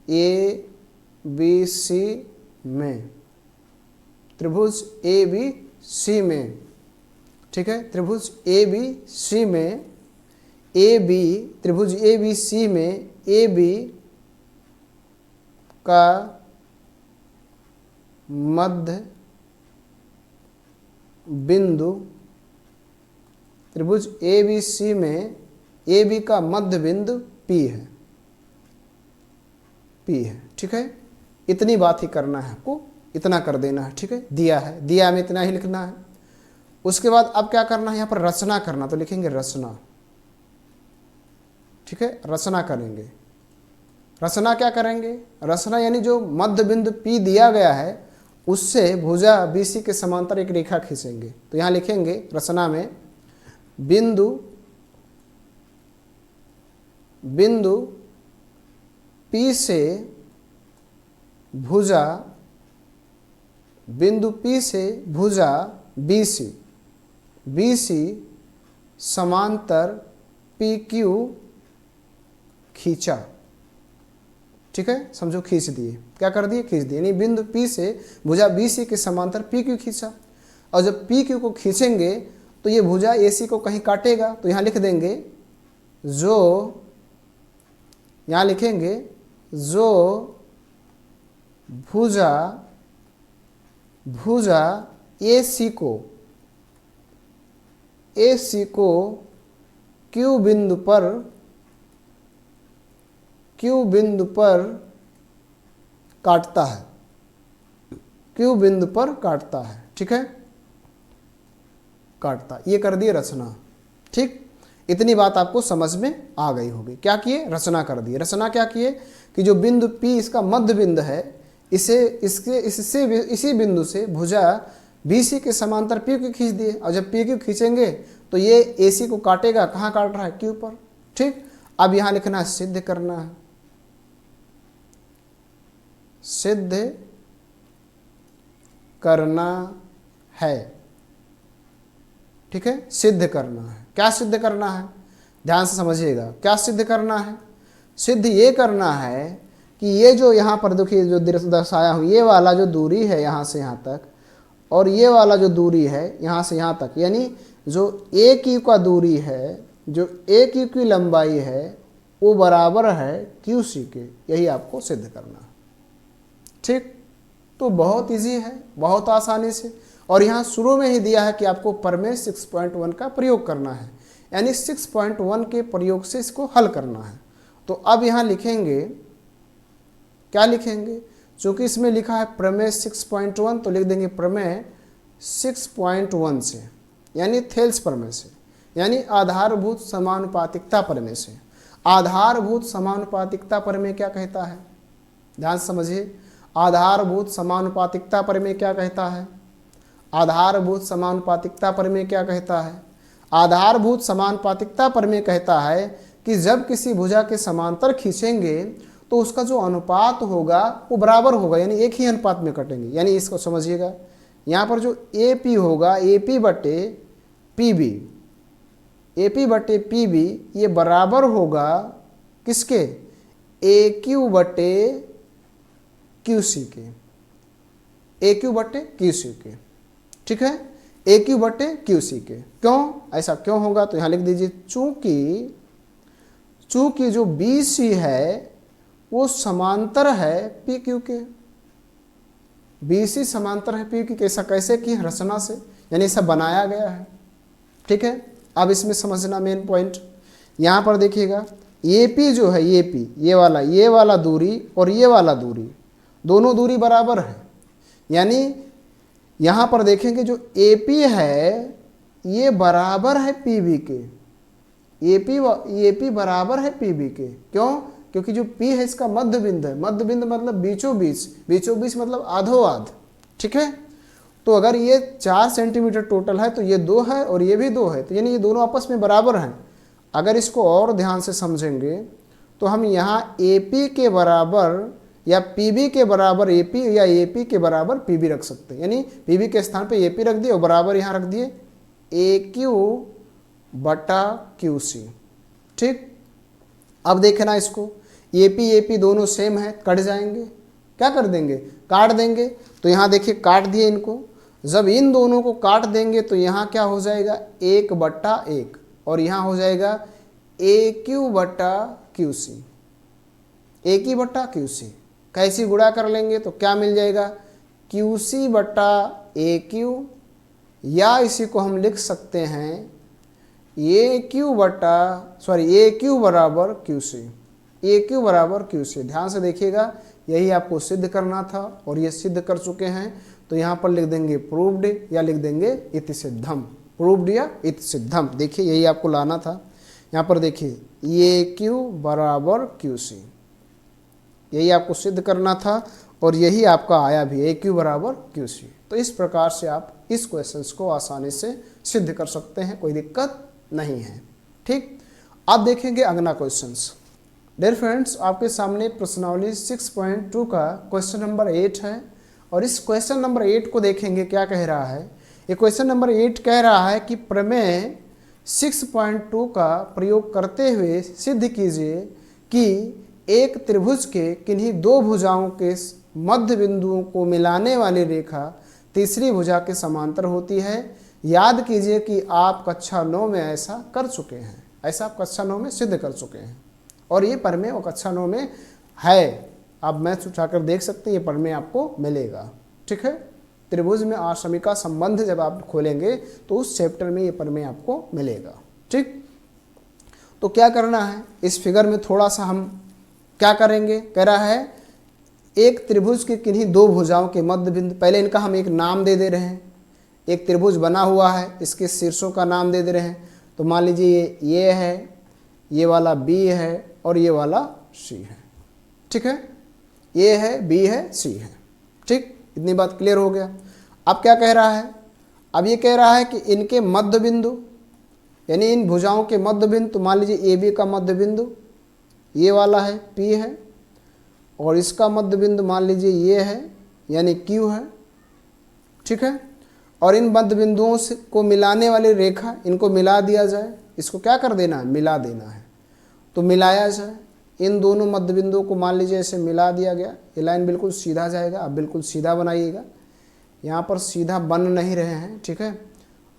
ABC में, त्रिभुज ABC में। ठीक है, त्रिभुज ABC में त्रिभुज ABC में AB का मध्य बिंदु, त्रिभुज ABC में AB का मध्य बिंदु P है, ठीक है। इतनी बात ही करना है आपको, इतना कर देना है। ठीक है, दिया है, दिया में इतना ही लिखना है। उसके बाद अब क्या करना है, यहाँ पर रचना करना, तो लिखेंगे रचना। ठीक है, रचना करेंगे। रचना क्या करेंगे, रचना यानी जो मध्य बिंदु P दिया गया है उससे भुजा BC के समांतर एक रेखा खींचेंगे। तो यहाँ लिखेंगे रचना में बिंदु P से भुजा BC समांतर PQ खींचा। ठीक है, समझो खींच दिए, क्या कर दिए, खींच दिए। यानी बिंदु P से भुजा BC के समांतर PQ खींचा। और जब PQ को खींचेंगे तो ये भुजा AC को कहीं काटेगा, तो यहाँ लिख देंगे जो, यहाँ लिखेंगे जो भुजा AC को Q बिंदु पर काटता है, क्यू बिंदु पर काटता है। ठीक है, काटता, ये कर दिए रचना। ठीक, इतनी बात आपको समझ में आ गई होगी। क्या किए, रचना कर दिए। रचना क्या किए कि जो बिंदु P इसका मध्य बिंदु है, इसी बिंदु से भुजा BC के समांतर PQ खींच दिए, और जब PQ खींचेंगे तो ये AC को काटेगा, कहाँ काट रहा है, Q पर। ठीक, अब यहां लिखना है सिद्ध करना है, सिद्ध करना है। ठीक है, सिद्ध करना है। क्या सिद्ध करना है, ध्यान से समझिएगा, क्या सिद्ध करना है। सिद्ध ये करना है कि ये जो यहाँ पर देखिए जो दर्शाया हूँ, ये वाला जो दूरी है यहाँ से यहाँ तक, और ये वाला जो दूरी है यहाँ से यहाँ तक, यानी जो AQ का दूरी है, जो AQ की लंबाई है, वो बराबर है QC के। यही आपको सिद्ध करना है। ठीक, तो बहुत इजी है, बहुत आसानी से। और यहाँ शुरू में ही दिया है कि आपको प्रमेय 6.1 का प्रयोग करना है, यानी 6.1 के प्रयोग से इसको हल करना है। तो अब यहाँ लिखेंगे, क्या लिखेंगे, चूंकि इसमें लिखा है प्रमेय 6.1, तो लिख देंगे प्रमेय 6.1 से, यानी थेल्स प्रमेय से, यानी आधारभूत समानुपातिकता प्रमेय से। आधारभूत समानुपातिकता प्रमेय क्या कहता है, ध्यान से समझिए। आधारभूत समानुपातिकता प्रमेय क्या कहता है, आधारभूत समानुपातिकता प्रमेय क्या कहता है। आधारभूत समानुपातिकता प्रमेय कहता है कि जब किसी भुजा के समांतर खींचेंगे तो उसका जो अनुपात होगा वो बराबर होगा, यानी एक ही अनुपात में कटेंगे। यानी इसको समझिएगा, यहाँ पर जो AP होगा, AP बटे PB, AP बटे PB ये बराबर होगा किसके, AQ बटे QC के, AQ बटे QC के। ठीक है, AQ बटे QC के। क्यों, ऐसा क्यों होगा, तो यहाँ लिख दीजिए, चूंकि जो BC है वो समांतर है PQ के। BC समांतर है PQ के। ऐसा कैसे कि रचना से, यानी ऐसा बनाया गया है। ठीक है, अब इसमें समझना मेन पॉइंट, यहाँ पर देखिएगा AP जो है, AP ये वाला दूरी और ये वाला दूरी, दोनों दूरी बराबर है। यानी यहाँ पर देखेंगे जो AP है ये बराबर है PB के, AP बराबर है PB के। क्यों, क्योंकि जो P है इसका मध्य बिंदु है। मध्य बिंदु मतलब बीचों बीच मतलब आधो आध। ठीक है, तो अगर ये 4 सेंटीमीटर टोटल है तो ये 2 है और ये भी 2 है, तो यानी ये दोनों आपस में बराबर हैं। अगर इसको और ध्यान से समझेंगे तो हम यहाँ AP के बराबर या PB के बराबर AP या AP के बराबर PB रख सकते हैं। यानी PB के स्थान पे AP रख दिए और बराबर यहाँ रख दिए AQ बटा QC। ठीक, अब देखना इसको, AP दोनों सेम है, कट जाएंगे, क्या कर देंगे, काट देंगे। तो यहाँ देखिए काट दिए इनको, जब इन दोनों को काट देंगे तो यहाँ क्या हो जाएगा, 1 बटा 1, और यहाँ हो जाएगा AQ बटा QC, AQ बटा QC। कैसी गुणा कर लेंगे तो क्या मिल जाएगा, QC बटा AQ, या इसी को हम लिख सकते हैं AQ बराबर QC, AQ बराबर QC। ध्यान से देखिएगा, यही आपको सिद्ध करना था और ये सिद्ध कर चुके हैं। तो यहाँ पर लिख देंगे प्रूव्ड या लिख देंगे इति सिद्धम, प्रूव्ड या इति सिद्धम। देखिए यही आपको लाना था। यहाँ पर देखिए AQ बराबर QC, यही आपको सिद्ध करना था और यही आपका आया भी, AQ बराबर QC। तो इस प्रकार से आप इस क्वेश्चंस को आसानी से सिद्ध कर सकते हैं, कोई दिक्कत नहीं है। ठीक, अब देखेंगे अगला क्वेश्चंस। डियर फ्रेंड्स, आपके सामने प्रश्नावली 6.2 का क्वेश्चन नंबर 8 है और इस क्वेश्चन नंबर 8 को देखेंगे क्या कह रहा है। ये क्वेश्चन नंबर 8 कह रहा है कि प्रमेय 6.2 का प्रयोग करते हुए सिद्ध कीजिए कि एक त्रिभुज के किन्हीं दो भुजाओं के मध्य बिंदुओं को मिलाने वाली रेखा तीसरी भुजा के समांतर होती है। याद कीजिए कि आप कक्षा 9 में ऐसा कर चुके हैं, ऐसा आप कक्षा 9 में सिद्ध कर चुके हैं और ये प्रमेय वो कक्षा 9 में है। आप मैथ उठाकर देख सकते हैं, ये प्रमेय आपको मिलेगा। ठीक है, त्रिभुज में आश्रमिका संबंध जब आप खोलेंगे तो उस चैप्टर में ये प्रमेय आपको मिलेगा। ठीक, तो क्या करना है, इस फिगर में थोड़ा सा हम क्या करेंगे, कह रहा है एक त्रिभुज के किन्हीं दो भुजाओं के मध्य बिंदु, पहले इनका हम एक नाम दे रहे हैं। एक त्रिभुज बना हुआ है, इसके शीर्षों का नाम दे रहे हैं। तो मान लीजिए ये है, ये वाला बी है और ये वाला सी है। ठीक है, ये है, बी है, सी है। ठीक, इतनी बात क्लियर हो गया। अब क्या कह रहा है, अब ये कह रहा है कि इनके मध्य बिंदु, यानी इन भुजाओं के मध्य बिंदु, तो मान लीजिए ए बी का मध्य बिंदु ये वाला है, पी है, और इसका मध्य बिंदु मान लीजिए ये है, यानी क्यू है। ठीक है, और इन मध्य बिंदुओं से को मिलाने वाली रेखा, इनको मिला दिया जाए। इसको क्या कर देना है, मिला देना है। तो मिलाया जाए इन दोनों मध्य बिंदुओं को, मान लीजिए ऐसे मिला दिया गया। ये लाइन बिल्कुल सीधा जाएगा, आप बिल्कुल सीधा बनाइएगा। यहाँ पर सीधा बन नहीं रहे हैं, ठीक है,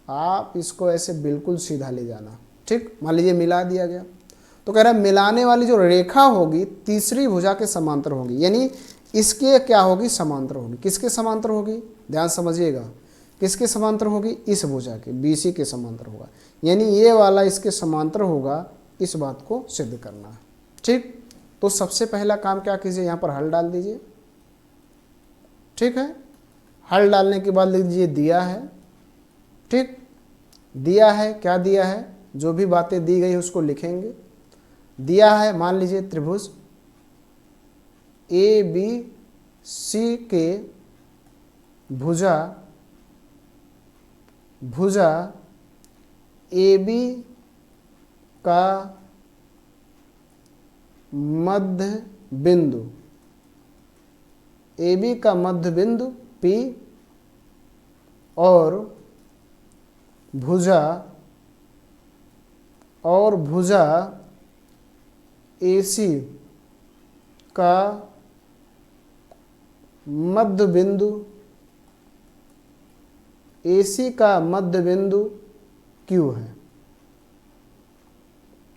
आप इसको ऐसे बिल्कुल सीधा ले जाना। ठीक, मान लीजिए मिला दिया गया। तो कह रहा है मिलाने वाली जो रेखा होगी तीसरी भुजा के समांतर होगी, यानी इसके क्या होगी, समांतर होगी। किसके समांतर होगी, ध्यान समझिएगा, किसके समांतर होगी, इस भुजा के, BC के समांतर होगा, यानी ये वाला इसके समांतर होगा। इस बात को सिद्ध करना है। ठीक, तो सबसे पहला काम क्या कीजिए, यहाँ पर हल डाल दीजिए। ठीक है, हल डालने के बाद लिख दीजिए दिया है। ठीक, दिया है, क्या दिया है, जो भी बातें दी गई उसको लिखेंगे। दिया है, मान लीजिए त्रिभुज ABC के भुजा AB का मध्य बिंदु, AB का मध्य बिंदु P और भुजा AC का मध्य बिंदु, AC का मध्य बिंदु Q है।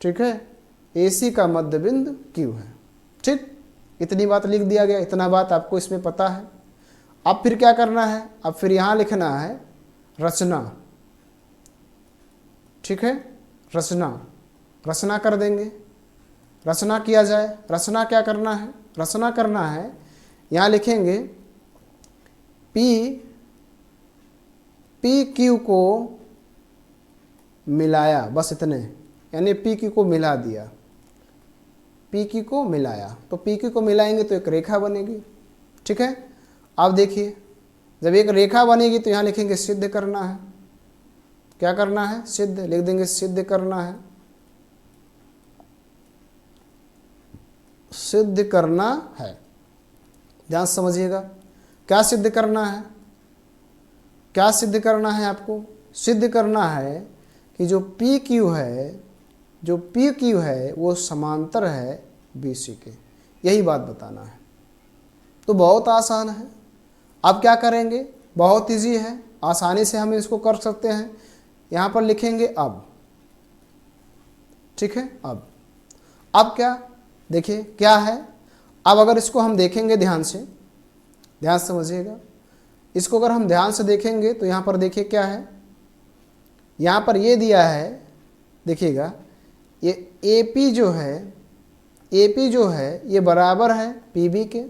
ठीक है, AC का मध्य बिंदु Q है। ठीक, इतनी बात लिख दिया गया, इतना बात आपको इसमें पता है। अब फिर क्या करना है, अब फिर यहाँ लिखना है रचना। ठीक है, रचना कर देंगे। रचना किया जाए, रचना क्या करना है, रचना करना है, यहाँ लिखेंगे PQ को मिलाया, बस इतने, यानी PQ को मिला दिया, PQ को मिलाया। तो PQ को मिलाएंगे तो एक रेखा बनेगी। ठीक है, अब देखिए, जब एक रेखा बनेगी तो यहाँ लिखेंगे सिद्ध करना है। क्या करना है, सिद्ध, लिख देंगे सिद्ध करना है, सिद्ध करना है। ध्यान समझिएगा, क्या सिद्ध करना है, क्या सिद्ध करना है, आपको सिद्ध करना है कि जो PQ है वो समांतर है BC के, यही बात बताना है। तो बहुत आसान है। अब क्या करेंगे, बहुत इजी है, आसानी से हम इसको कर सकते हैं। यहाँ पर लिखेंगे अब। ठीक है, अब क्या, देखिए क्या है। अब अगर इसको हम देखेंगे ध्यान से, ध्यान समझिएगा, इसको अगर हम ध्यान से देखेंगे तो यहाँ पर देखिए क्या है, यहाँ पर ये दिया है, देखिएगा, ये AP जो है ये बराबर है PB के।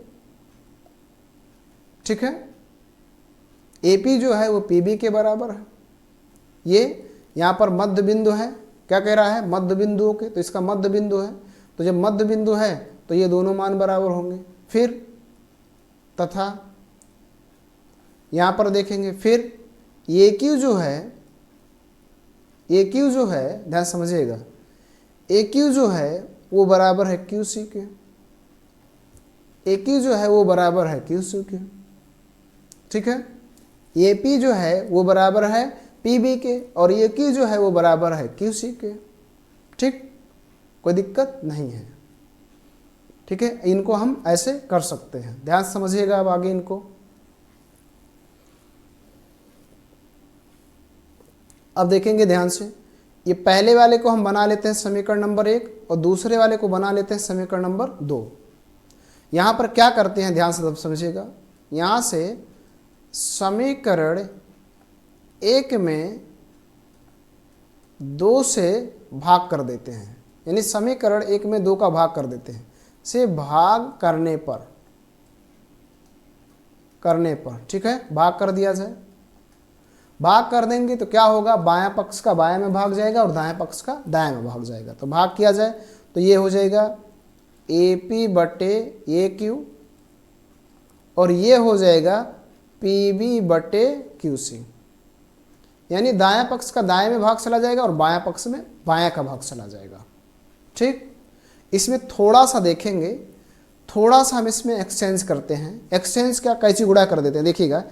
ठीक है, AP जो है वो PB के बराबर है। ये यहाँ पर मध्य बिंदु है, क्या कह रहा है, मध्य बिंदुओं के, तो इसका मध्य बिंदु है। तो जब मध्य बिंदु है तो ये दोनों मान बराबर होंगे। फिर तथा यहाँ पर देखेंगे, फिर AQ जो है, ध्यान समझिएगा, AQ जो है वो बराबर है QC के, AQ जो है वो बराबर है QC के। ठीक है, AP जो है वो बराबर है PB के, और AQ जो है वो बराबर है QC के। ठीक, कोई दिक्कत नहीं है। ठीक है, इनको हम ऐसे कर सकते हैं, ध्यान समझिएगा। अब आगे इनको, अब देखेंगे ध्यान से, ये पहले वाले को हम बना लेते हैं समीकरण नंबर 1 और दूसरे वाले को बना लेते हैं समीकरण नंबर 2। यहाँ पर क्या करते हैं, ध्यान से समझिएगा, यहाँ से समीकरण 1 में 2 से भाग कर देते हैं, यानी समीकरण 1 में 2 का भाग कर देते हैं। से भाग करने पर करने पर, ठीक है, भाग कर दिया जाए। भाग कर देंगे तो क्या होगा, बायां पक्ष का बायां में भाग जाएगा और दाएं पक्ष का दाएं में भाग जाएगा। तो भाग किया जाए तो ये हो जाएगा AP बटे AQ और ये हो जाएगा PB बटे QC, यानी दायां पक्ष का दाएं में भाग चला जाएगा और बायां पक्ष में बायां का भाग चला जाएगा। ठीक, इसमें थोड़ा सा देखेंगे, थोड़ा सा हम इसमें एक्सचेंज करते हैं। एक्सचेंज क्या, कैसी गुणा कर देते हैं, देखिएगा,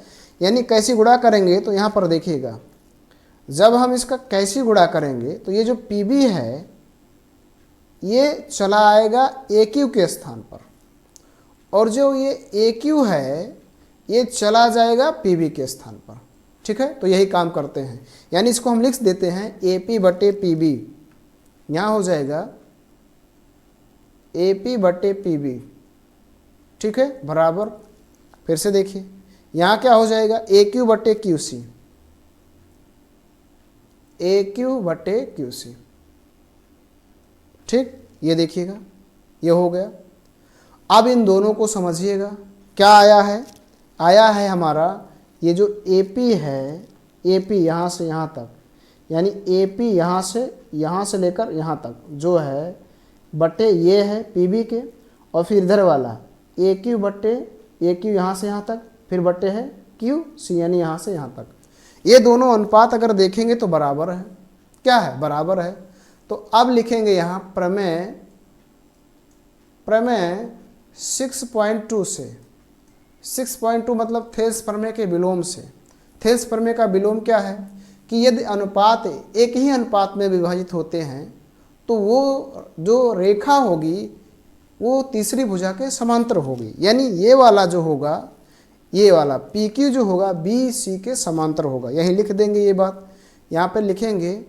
यानी कैसी गुणा करेंगे तो यहाँ पर देखिएगा, जब हम इसका कैसी गुणा करेंगे तो ये जो PB है ये चला आएगा AQ के स्थान पर और जो ये AQ है ये चला जाएगा PB के स्थान पर। ठीक है, तो यही काम करते हैं, यानी इसको हम लिख देते हैं AP बटे PB, यहाँ हो जाएगा AP बटे PB, ठीक है, बराबर, फिर से देखिए यहाँ क्या हो जाएगा AQ बटे QC, AQ बटे QC। ठीक, ये देखिएगा ये हो गया। अब इन दोनों को समझिएगा, क्या आया है, आया है हमारा ये जो AP है, AP यहाँ से यहाँ तक, यानी AP यहाँ से लेकर यहाँ तक जो है बटे ये है PB के, और फिर इधर वाला AQ बटे AQ यहाँ से यहाँ तक, फिर बटे है QC यानी यहाँ से यहाँ तक। ये दोनों अनुपात अगर देखेंगे तो बराबर है, क्या है, बराबर है। तो अब लिखेंगे यहाँ प्रमेय 6.2 से, 6.2 मतलब थेल्स प्रमेय के विलोम से। थेल्स प्रमेय का विलोम क्या है कि यदि अनुपात एक ही अनुपात में विभाजित होते हैं तो वो जो रेखा होगी वो तीसरी भुजा के समांतर होगी, यानी ये वाला जो होगा, ये वाला PQ जो होगा BC के समांतर होगा। यही लिख देंगे ये बात, यहाँ पे लिखेंगे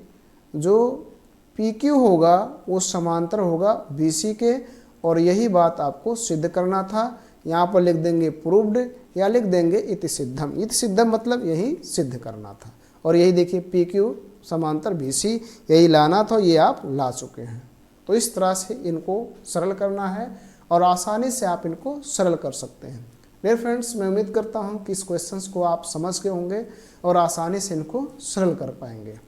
जो PQ होगा वो समांतर होगा BC के, और यही बात आपको सिद्ध करना था। यहाँ पर लिख देंगे प्रूव्ड या लिख देंगे इति सिद्धम। इति सिद्धम मतलब यही सिद्ध करना था, और यही देखिए PQ समांतर BC यही लाना था, ये आप ला चुके हैं। तो इस तरह से इनको सरल करना है और आसानी से आप इनको सरल कर सकते हैं। डियर फ्रेंड्स, मैं उम्मीद करता हूँ कि इस क्वेश्चंस को आप समझ गए होंगे और आसानी से इनको सरल कर पाएंगे।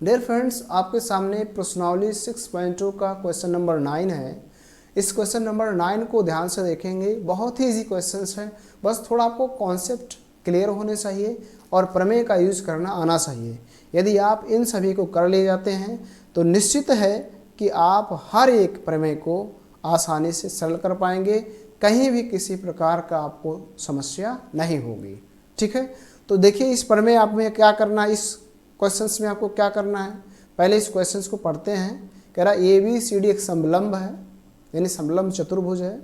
डियर फ्रेंड्स, आपके सामने प्रश्नावली 6.2 का क्वेश्चन नंबर 9 है। इस क्वेश्चन नंबर 9 को ध्यान से देखेंगे, बहुत ही इजी क्वेश्चंस है, बस थोड़ा आपको कॉन्सेप्ट क्लियर होने चाहिए और प्रमेय का यूज करना आना चाहिए। यदि आप इन सभी को कर ले जाते हैं तो निश्चित है कि आप हर एक प्रमेय को आसानी से सरल कर पाएंगे, कहीं भी किसी प्रकार का आपको समस्या नहीं होगी। ठीक है, तो देखिए इस प्रमेय आप में क्या करना है, इस क्वेश्चंस में आपको क्या करना है। पहले इस क्वेश्चंस को पढ़ते हैं। कह रहा ABCD एक समलंब है, यानी समलंब चतुर्भुज है।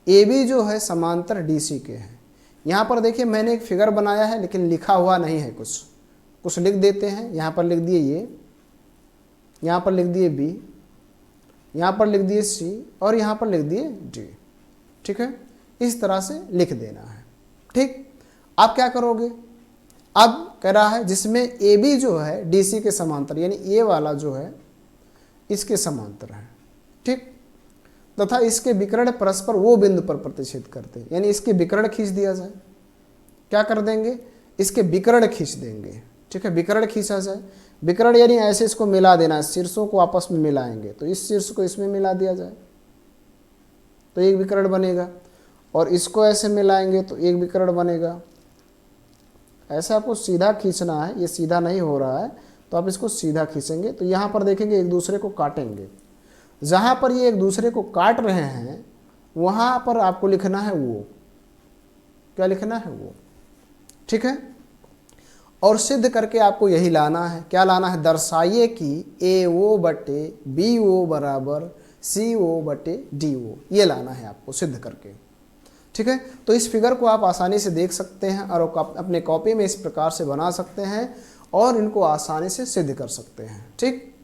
AB जो है समांतर DC के है। यहाँ पर देखिए मैंने एक फिगर बनाया है लेकिन लिखा हुआ नहीं है, कुछ लिख देते हैं। यहाँ पर लिख दिए ये, यहाँ पर लिख दिए B, यहाँ पर लिख दिए C और यहाँ पर लिख दिए D। ठीक है, इस तरह से लिख देना है। ठीक, आप क्या करोगे, अब कह रहा है जिसमें AB जो है DC के समांतर, यानी ये वाला जो है इसके समांतर है। ठीक, तथा इसके विकर्ण परस्पर वो बिंदु पर प्रतिच्छेद करते हैं, यानी इसके विकर्ण खींच दिया जाए। क्या कर देंगे, इसके विकर्ण खींच देंगे। ठीक है, विकर्ण खींचा जाए। विकर्ण यानी ऐसे इसको मिला देना है, शीर्षों को आपस में मिलाएंगे, तो इस शीर्ष को इसमें मिला दिया जाए तो एक विकर्ण बनेगा, और इसको ऐसे मिलाएंगे तो एक विकर्ण बनेगा। ऐसे आपको सीधा खींचना है, ये सीधा नहीं हो रहा है तो आप इसको सीधा खींचेंगे तो यहाँ पर देखेंगे एक दूसरे को काटेंगे। जहाँ पर ये एक दूसरे को काट रहे हैं वहाँ पर आपको लिखना है वो, क्या लिखना है वो। ठीक है, और सिद्ध करके आपको यही लाना है। क्या लाना है, दर्शाइए कि AO बटे BO बराबर CO बटे DO, ये लाना है आपको सिद्ध करके। ठीक है, तो इस फिगर को आप आसानी से देख सकते हैं और अपने कॉपी में इस प्रकार से बना सकते हैं और इनको आसानी से सिद्ध कर सकते हैं। ठीक,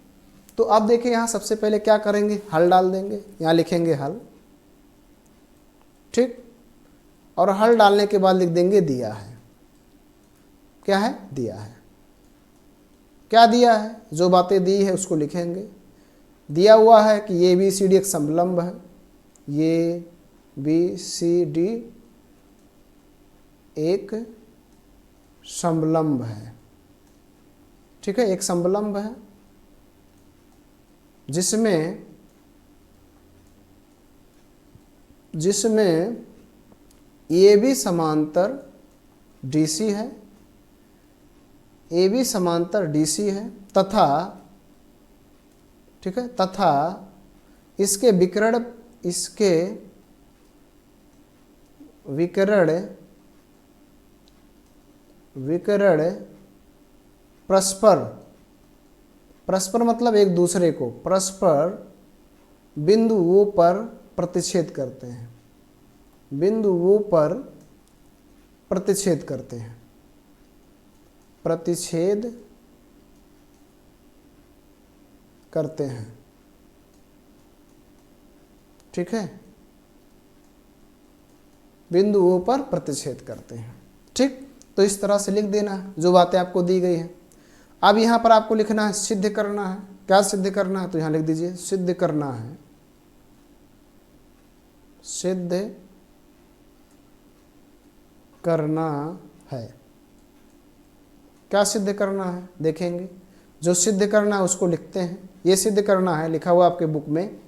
तो अब देखिए यहाँ सबसे पहले क्या करेंगे, हल डाल देंगे। यहाँ लिखेंगे हल। ठीक, और हल डालने के बाद लिख देंगे दिया है। क्या है, दिया है। क्या दिया है, जो बातें दी है उसको लिखेंगे। दिया हुआ है कि ABCD एक समलंब है, ये ABCD एक समलंब है। ठीक है, एक समलंब है जिसमें ए बी समांतर DC है, ए बी समांतर DC है तथा, ठीक है, तथा इसके विकर्ण परस्पर मतलब एक दूसरे को परस्पर बिंदुओं पर प्रतिच्छेद करते हैं, बिंदुओं पर प्रतिच्छेद करते हैं, प्रतिच्छेद करते हैं। ठीक है, बिंदुओं पर प्रतिच्छेद करते हैं। ठीक, तो इस तरह से लिख देना है जो बातें आपको दी गई हैं। अब यहां पर आपको लिखना है, सिद्ध करना है। क्या सिद्ध करना है? तो यहां लिख दीजिए, सिद्ध करना है, सिद्ध करना है। क्या सिद्ध करना है देखेंगे, जो सिद्ध करना है उसको लिखते हैं। ये सिद्ध करना है लिखा हुआ आपके बुक में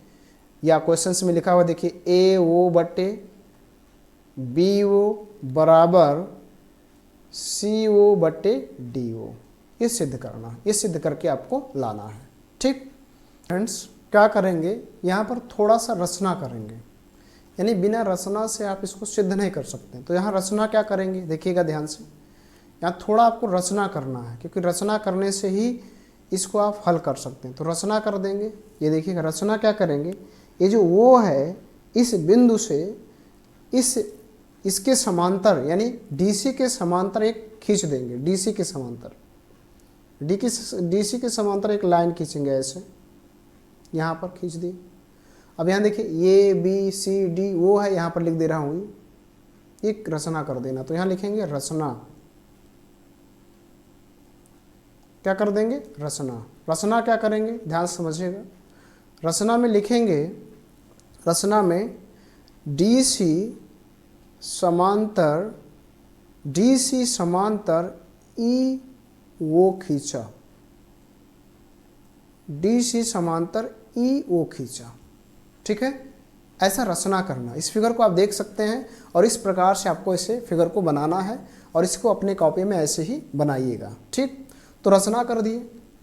या क्वेश्चंस में लिखा हुआ, देखिए AO बटे BO बराबर CO बटे DO। ये सिद्ध करना है, ये सिद्ध करके आपको लाना है। ठीक फ्रेंड्स, क्या करेंगे यहाँ पर थोड़ा सा रचना करेंगे, यानी बिना रचना से आप इसको सिद्ध नहीं कर सकते। तो यहाँ रचना क्या करेंगे देखिएगा ध्यान से, यहाँ थोड़ा आपको रचना करना है, क्योंकि रचना करने से ही इसको आप हल कर सकते हैं। तो रचना कर देंगे। ये देखिएगा रचना क्या करेंगे, ये जो वो है इस बिंदु से इसके समांतर यानी DC के समांतर एक खींच देंगे, DC के समांतर, DC के समांतर एक लाइन खींचेंगे ऐसे, यहाँ पर खींच दी। अब यहाँ देखिए ABCD वो है, यहाँ पर लिख दे रहा हूँ, एक रचना कर देना। तो यहाँ लिखेंगे रचना, क्या कर देंगे रचना। रचना क्या करेंगे ध्यान से समझिएगा, रचना में लिखेंगे, रचना में DC समांतर EO खींचा, DC समांतर EO खींचा। ठीक है, ऐसा रचना करना। इस फिगर को आप देख सकते हैं और इस प्रकार से आपको इसे फिगर को बनाना है और इसको अपने कॉपी में ऐसे ही बनाइएगा। ठीक, तो रचना कर दिए।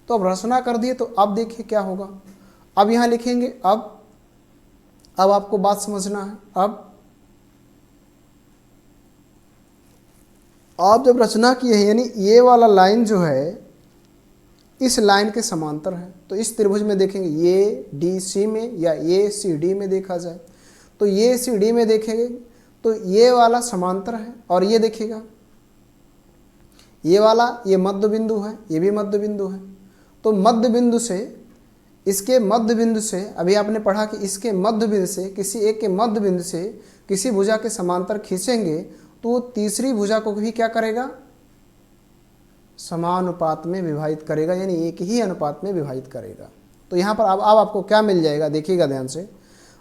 तो अब रचना कर दिए तो अब देखिए क्या होगा। अब यहाँ लिखेंगे, अब आपको बात समझना है। अब आप जब रचना किए हैं, यानी ये वाला लाइन जो है इस लाइन के समांतर है, तो इस त्रिभुज में देखेंगे ये DC में या ये CD में देखा जाए, तो ये CD में देखेंगे तो ये वाला समांतर है और ये देखिएगा ये वाला, ये मध्य बिंदु है, ये भी मध्य बिंदु है। तो मध्य बिंदु से इसके मध्य बिंदु से, अभी आपने पढ़ा कि इसके मध्य बिंदु से किसी एक के मध्य बिंदु से किसी भुजा के समांतर खींचेंगे तो वो तीसरी भुजा को भी क्या करेगा, समानुपात में विभाजित करेगा, यानी एक ही अनुपात में विभाजित करेगा। तो यहाँ पर अब आपको क्या मिल जाएगा देखिएगा ध्यान से।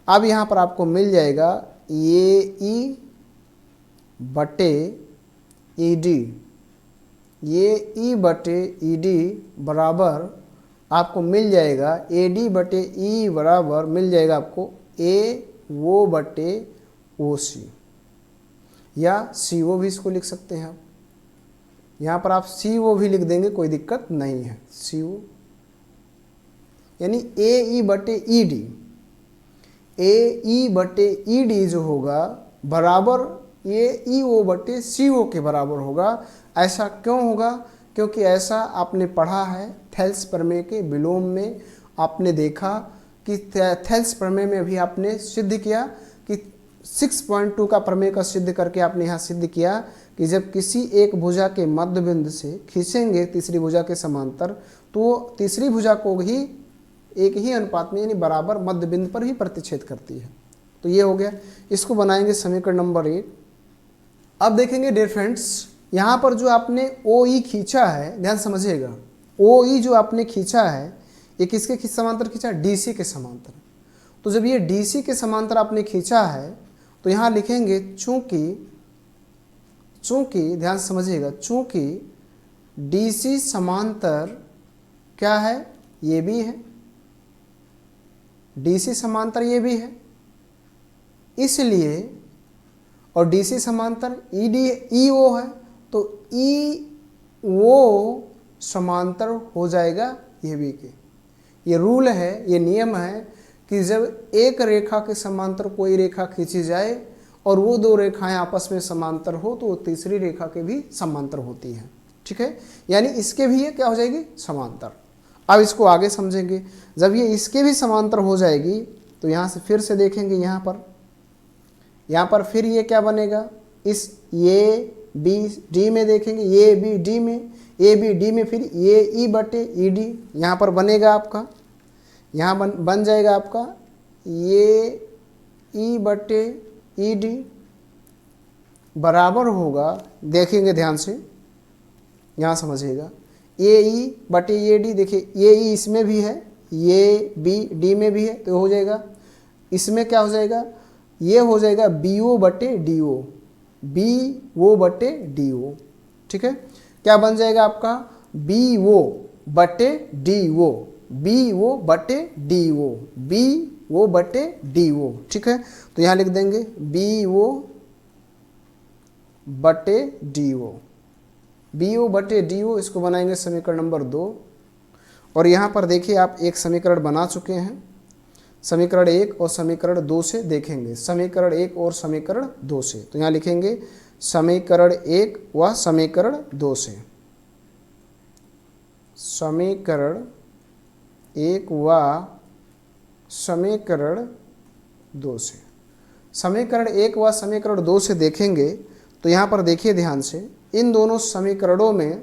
अब यहाँ पर आपको मिल जाएगा AE बटे ED, ये E बटे ED बराबर आपको मिल जाएगा AD बटे E बराबर मिल जाएगा आपको AO बटे OC, या CO भी इसको लिख सकते हैं आप। यहाँ पर आप CO भी लिख देंगे, कोई दिक्कत नहीं है। CO यानी AE बटे ED, AE बटे ED जो होगा बराबर ये EO बटे CO के बराबर होगा। ऐसा क्यों होगा? क्योंकि ऐसा आपने पढ़ा है थेल्स प्रमेय के विलोम में, आपने देखा कि थेल्स प्रमेय में भी आपने सिद्ध किया कि 6.2 का प्रमेय का सिद्ध करके आपने यहाँ सिद्ध किया कि जब किसी एक भुजा के मध्य बिंदु से खींचेंगे तीसरी भुजा के समांतर, तो तीसरी भुजा को ही एक ही अनुपात में यानी बराबर मध्य बिंदु पर ही प्रतिच्छेद करती है। तो ये हो गया। इसको बनाएंगे समीकरण नंबर 1। अब देखेंगे डियर फ्रेंड्स, यहाँ पर जो आपने OE खींचा है, ध्यान समझिएगा, OE जो आपने खींचा है ये किसके समांतर खींचा? DC के समांतर। तो जब ये DC के समांतर आपने खींचा है तो यहाँ लिखेंगे चूंकि ध्यान से समझिएगा, चूंकि DC समांतर क्या है, ये भी है, DC समांतर ये भी है, इसलिए और DC समांतर EO है, तो EO समांतर हो जाएगा ये भी के। ये रूल है, ये नियम है कि जब एक रेखा के समांतर कोई रेखा खींची जाए और वो दो रेखाएं आपस में समांतर हो तो वो तीसरी रेखा के भी समांतर होती है। ठीक है, यानी इसके भी ये क्या हो जाएगी, समांतर। अब इसको आगे समझेंगे। जब ये इसके भी समांतर हो जाएगी तो यहाँ से फिर से देखेंगे, यहाँ पर फिर ये क्या बनेगा, इस ये बी डी में देखेंगे, ये बी डी में, ए बी डी में, फिर ये ई बटे ई डी यहाँ पर बनेगा आपका, यहाँ बन जाएगा आपका ये ई बटे ई डी बराबर होगा, देखेंगे ध्यान से, यहाँ समझिएगा, ए ई बटे ए डी। देखिए ये ई इसमें भी है, ये बी डी में भी है, तो हो जाएगा इसमें क्या हो जाएगा, ये हो जाएगा बी ओ बटे डी ओ, बी ओ बटे डी ओ। ठीक है, क्या बन जाएगा आपका, बी ओ बटे डी ओ, बी ओ बटे डी ओ, बी ओ बटे डी ओ। ठीक है, तो यहाँ लिख देंगे बी ओ बटे डी ओ, बी ओ बटे डी ओ, इसको बनाएंगे समीकरण नंबर 2। और यहाँ पर देखिए आप एक समीकरण बना चुके हैं, समीकरण 1 और समीकरण 2 से देखेंगे, समीकरण 1 और समीकरण 2 से। तो यहाँ लिखेंगे समीकरण 1 व समीकरण 2 से, समीकरण 1 व समीकरण 2 से। समीकरण 1 व समीकरण 2 से देखेंगे तो यहाँ पर देखिए ध्यान से, इन दोनों समीकरणों में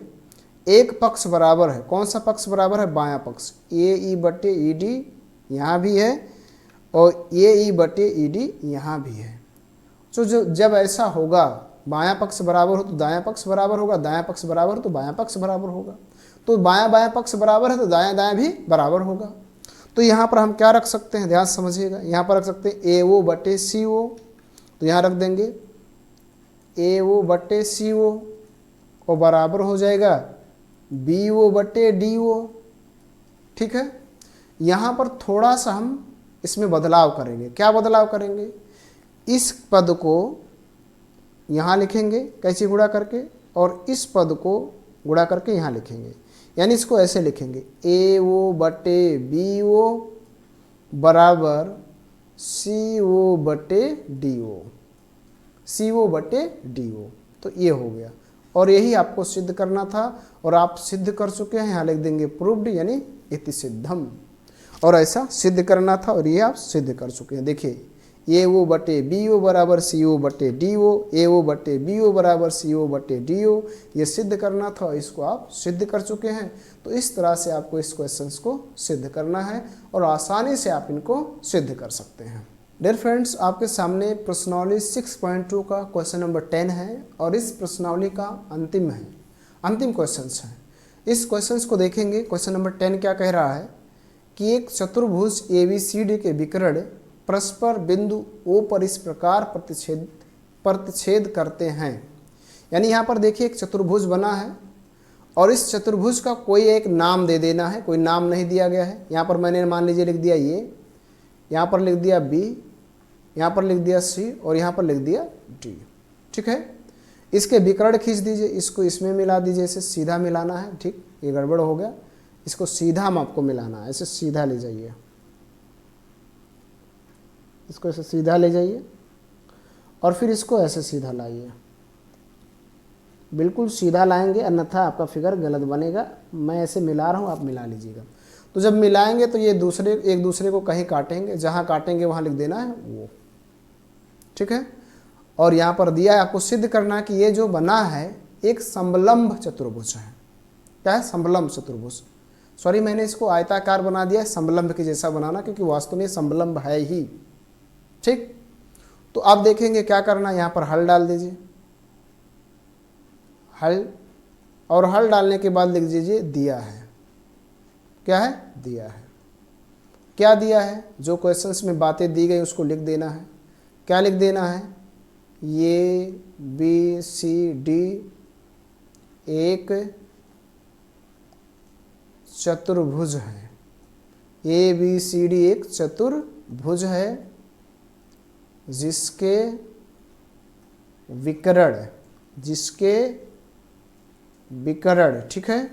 एक पक्ष बराबर है। कौन सा पक्ष बराबर है, बायां पक्ष, ए ई बटे ई डी यहाँ भी है और ए ई बटे ई डी यहाँ भी है। तो जब ऐसा होगा, बायां पक्ष बराबर हो तो दायां पक्ष बराबर होगा, दायां पक्ष बराबर हो तो बायां पक्ष बराबर होगा, तो बायां पक्ष बराबर है तो दायां दायां भी बराबर होगा। तो यहाँ पर हम क्या रख सकते हैं, ध्यान समझिएगा, यहाँ पर रख सकते हैं ए ओ बटे सी ओ, तो यहाँ रख देंगे ए ओ बटे सी ओ और बराबर हो जाएगा बी ओ बटे डी ओ। ठीक है, यहाँ पर थोड़ा सा हम इसमें बदलाव करेंगे। क्या बदलाव करेंगे, इस पद को यहाँ लिखेंगे कैसे गुणा करके, और इस पद को गुणा करके यहाँ लिखेंगे, यानी इसको ऐसे लिखेंगे ए ओ बटे बी ओ बराबर सी ओ बटे डी ओ, सी ओ बटे डी ओ। तो ये हो गया, और यही आपको सिद्ध करना था और आप सिद्ध कर चुके हैं। यहाँ लिख देंगे प्रूव्ड, यानी इति सिद्धम, और ऐसा सिद्ध करना था और ये आप सिद्ध कर चुके हैं। देखिए ए ओ बटे बी ओ बराबर सी ओ बटे डी ओ, ए ओ बटे बी ओ बराबर सी ओ बटे डी ओ, ये सिद्ध करना था, इसको आप सिद्ध कर चुके हैं। तो इस तरह से आपको इस क्वेश्चंस को सिद्ध करना है और आसानी से आप इनको सिद्ध कर सकते हैं। डियर फ्रेंड्स, आपके सामने प्रश्नावली 6.2 का क्वेश्चन नंबर 10 है और इस प्रश्नावली का अंतिम क्वेश्चंस है। इस क्वेश्चंस को देखेंगे। क्वेश्चन नंबर 10 क्या कह रहा है कि एक चतुर्भुज ABCD के विकर्ण परस्पर बिंदु O पर इस प्रकार प्रतिच्छेद करते हैं। यानी यहाँ पर देखिए एक चतुर्भुज बना है और इस चतुर्भुज का कोई एक नाम दे देना है, कोई नाम नहीं दिया गया है। यहाँ पर मैंने मान लीजिए लिख दिया ए, यहाँ पर लिख दिया बी, यहाँ पर लिख दिया सी और यहाँ पर लिख दिया डी। ठीक है, इसके विकर्ण खींच दीजिए, इसको इसमें मिला दीजिए, इसे सीधा मिलाना है। ठीक, ये गड़बड़ हो गया, इसको सीधा हम आपको मिलाना है, ऐसे सीधा ले जाइए, इसको ऐसे सीधा ले जाइए और फिर इसको ऐसे सीधा लाइए, बिल्कुल सीधा लाएंगे, अन्यथा आपका फिगर गलत बनेगा। मैं ऐसे मिला रहा हूँ, आप मिला लीजिएगा। तो जब मिलाएंगे तो ये एक दूसरे को कहीं काटेंगे, जहाँ काटेंगे वहाँ लिख देना है वो। ठीक है, और यहाँ पर दिया है आपको सिद्ध करना कि ये जो बना है एक समलंब चतुर्भुज है। क्या है, समलंब चतुर्भुज। सॉरी, मैंने इसको आयताकार बना दिया है, समलंब के जैसा बनाना, क्योंकि वास्तव में समलंब है ही। ठीक, तो आप देखेंगे क्या करना, यहाँ पर हल डाल दीजिए, हल, और हल डालने के बाद लिख दीजिए दिया है। क्या है, दिया है। क्या दिया है, जो क्वेश्चंस में बातें दी गई उसको लिख देना है। क्या लिख देना है, ए बी सी डी एक चतुर्भुज है। ए बी सी डी एक चतुर्भुज है जिसके विकर्ण ठीक है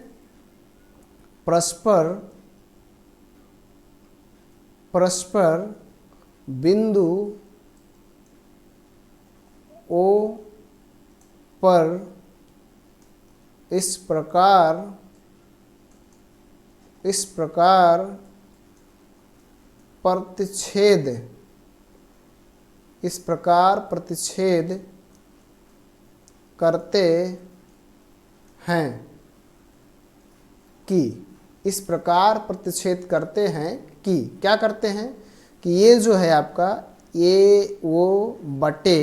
परस्पर बिंदु ओ पर इस प्रकार प्रतिच्छेद करते हैं कि क्या करते हैं कि ये जो है आपका ए ओ बटे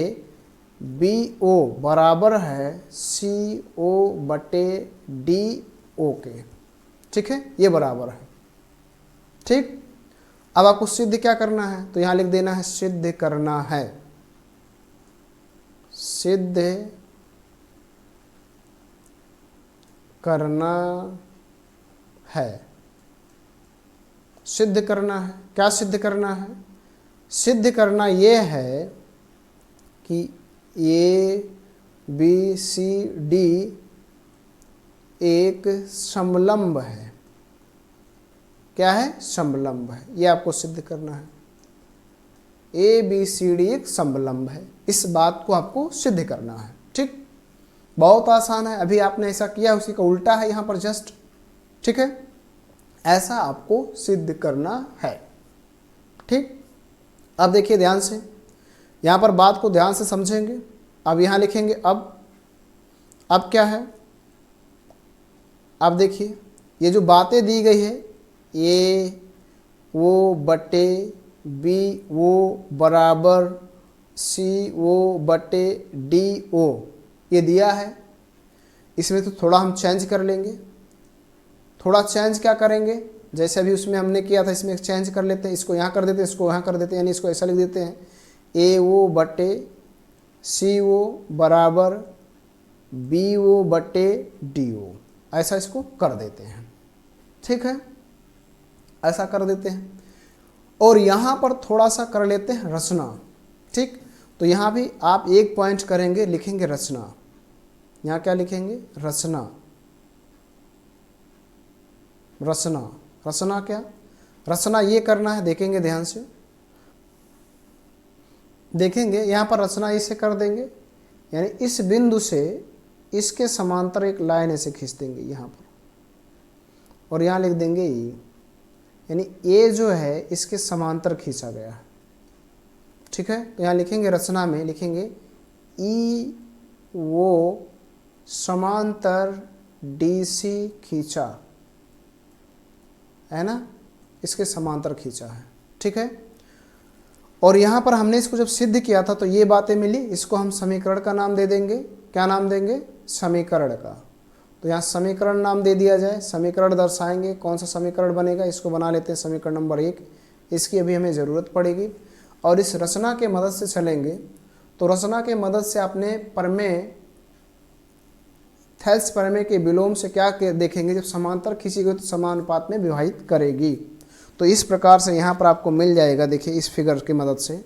बी ओ बराबर है सी ओ बटे डी ओ के। ठीक है, ये बराबर है। ठीक, अब आपको सिद्ध क्या करना है, तो यहां लिख देना है सिद्ध करना है। सिद्ध करना है। सिद्ध करना है, क्या सिद्ध करना है? सिद्ध करना ये है कि ए बी सी डी एक समलंब है। क्या है? समलंब है। ये आपको सिद्ध करना है। ए बी सी डी एक समलंब है, इस बात को आपको सिद्ध करना है। ठीक, बहुत आसान है। अभी आपने ऐसा किया, उसी का उल्टा है यहाँ पर जस्ट। ठीक है, ऐसा आपको सिद्ध करना है। ठीक, अब देखिए ध्यान से, यहाँ पर बात को ध्यान से समझेंगे। अब यहाँ लिखेंगे अब क्या है, अब देखिए ये जो बातें दी गई है, ए वो बटे बी वो बराबर सी वो बटे डी ओ, ये दिया है। इसमें तो थोड़ा हम चेंज कर लेंगे। थोड़ा चेंज क्या करेंगे, जैसे अभी उसमें हमने किया था, इसमें चेंज कर लेते हैं। इसको यहाँ कर देते हैं, इसको यहाँ कर देते हैं, यानी इसको ऐसा लिख देते हैं ए ओ बटे सी ओ बराबर बी ओ बटे डी ओ, ऐसा इसको कर देते हैं। ठीक है, ऐसा कर देते हैं। और यहाँ पर थोड़ा सा कर लेते हैं रचना। ठीक, तो यहाँ भी आप एक पॉइंट करेंगे, लिखेंगे रचना। यहाँ क्या लिखेंगे? रचना। रचना, रचना क्या? रचना ये करना है, देखेंगे ध्यान से, देखेंगे यहाँ पर रचना इसे कर देंगे, यानी इस बिंदु से इसके समांतर एक लाइन ऐसे खींच देंगे यहाँ पर, और यहाँ लिख देंगे ई, यानी ए जो है इसके समांतर खींचा गया है। ठीक है, तो यहाँ लिखेंगे रचना में लिखेंगे ई वो समांतर डी सी खींचा है ना, इसके समांतर खींचा है। ठीक है, और यहाँ पर हमने इसको जब सिद्ध किया था तो ये बातें मिली, इसको हम समीकरण का नाम दे देंगे। क्या नाम देंगे? समीकरण का। तो यहाँ समीकरण नाम दे दिया जाए। समीकरण दर्शाएंगे, कौन सा समीकरण बनेगा, इसको बना लेते हैं समीकरण नंबर 1। इसकी अभी हमें ज़रूरत पड़ेगी, और इस रचना के मदद से चलेंगे। तो रचना के मदद से आपने प्रमेय, थेल्स प्रमेय के विलोम से क्या देखेंगे, जब समांतर खींची गई तो समानुपात में विभाजित करेगी। तो इस प्रकार से यहाँ पर आपको मिल जाएगा, देखिए इस फिगर की मदद से,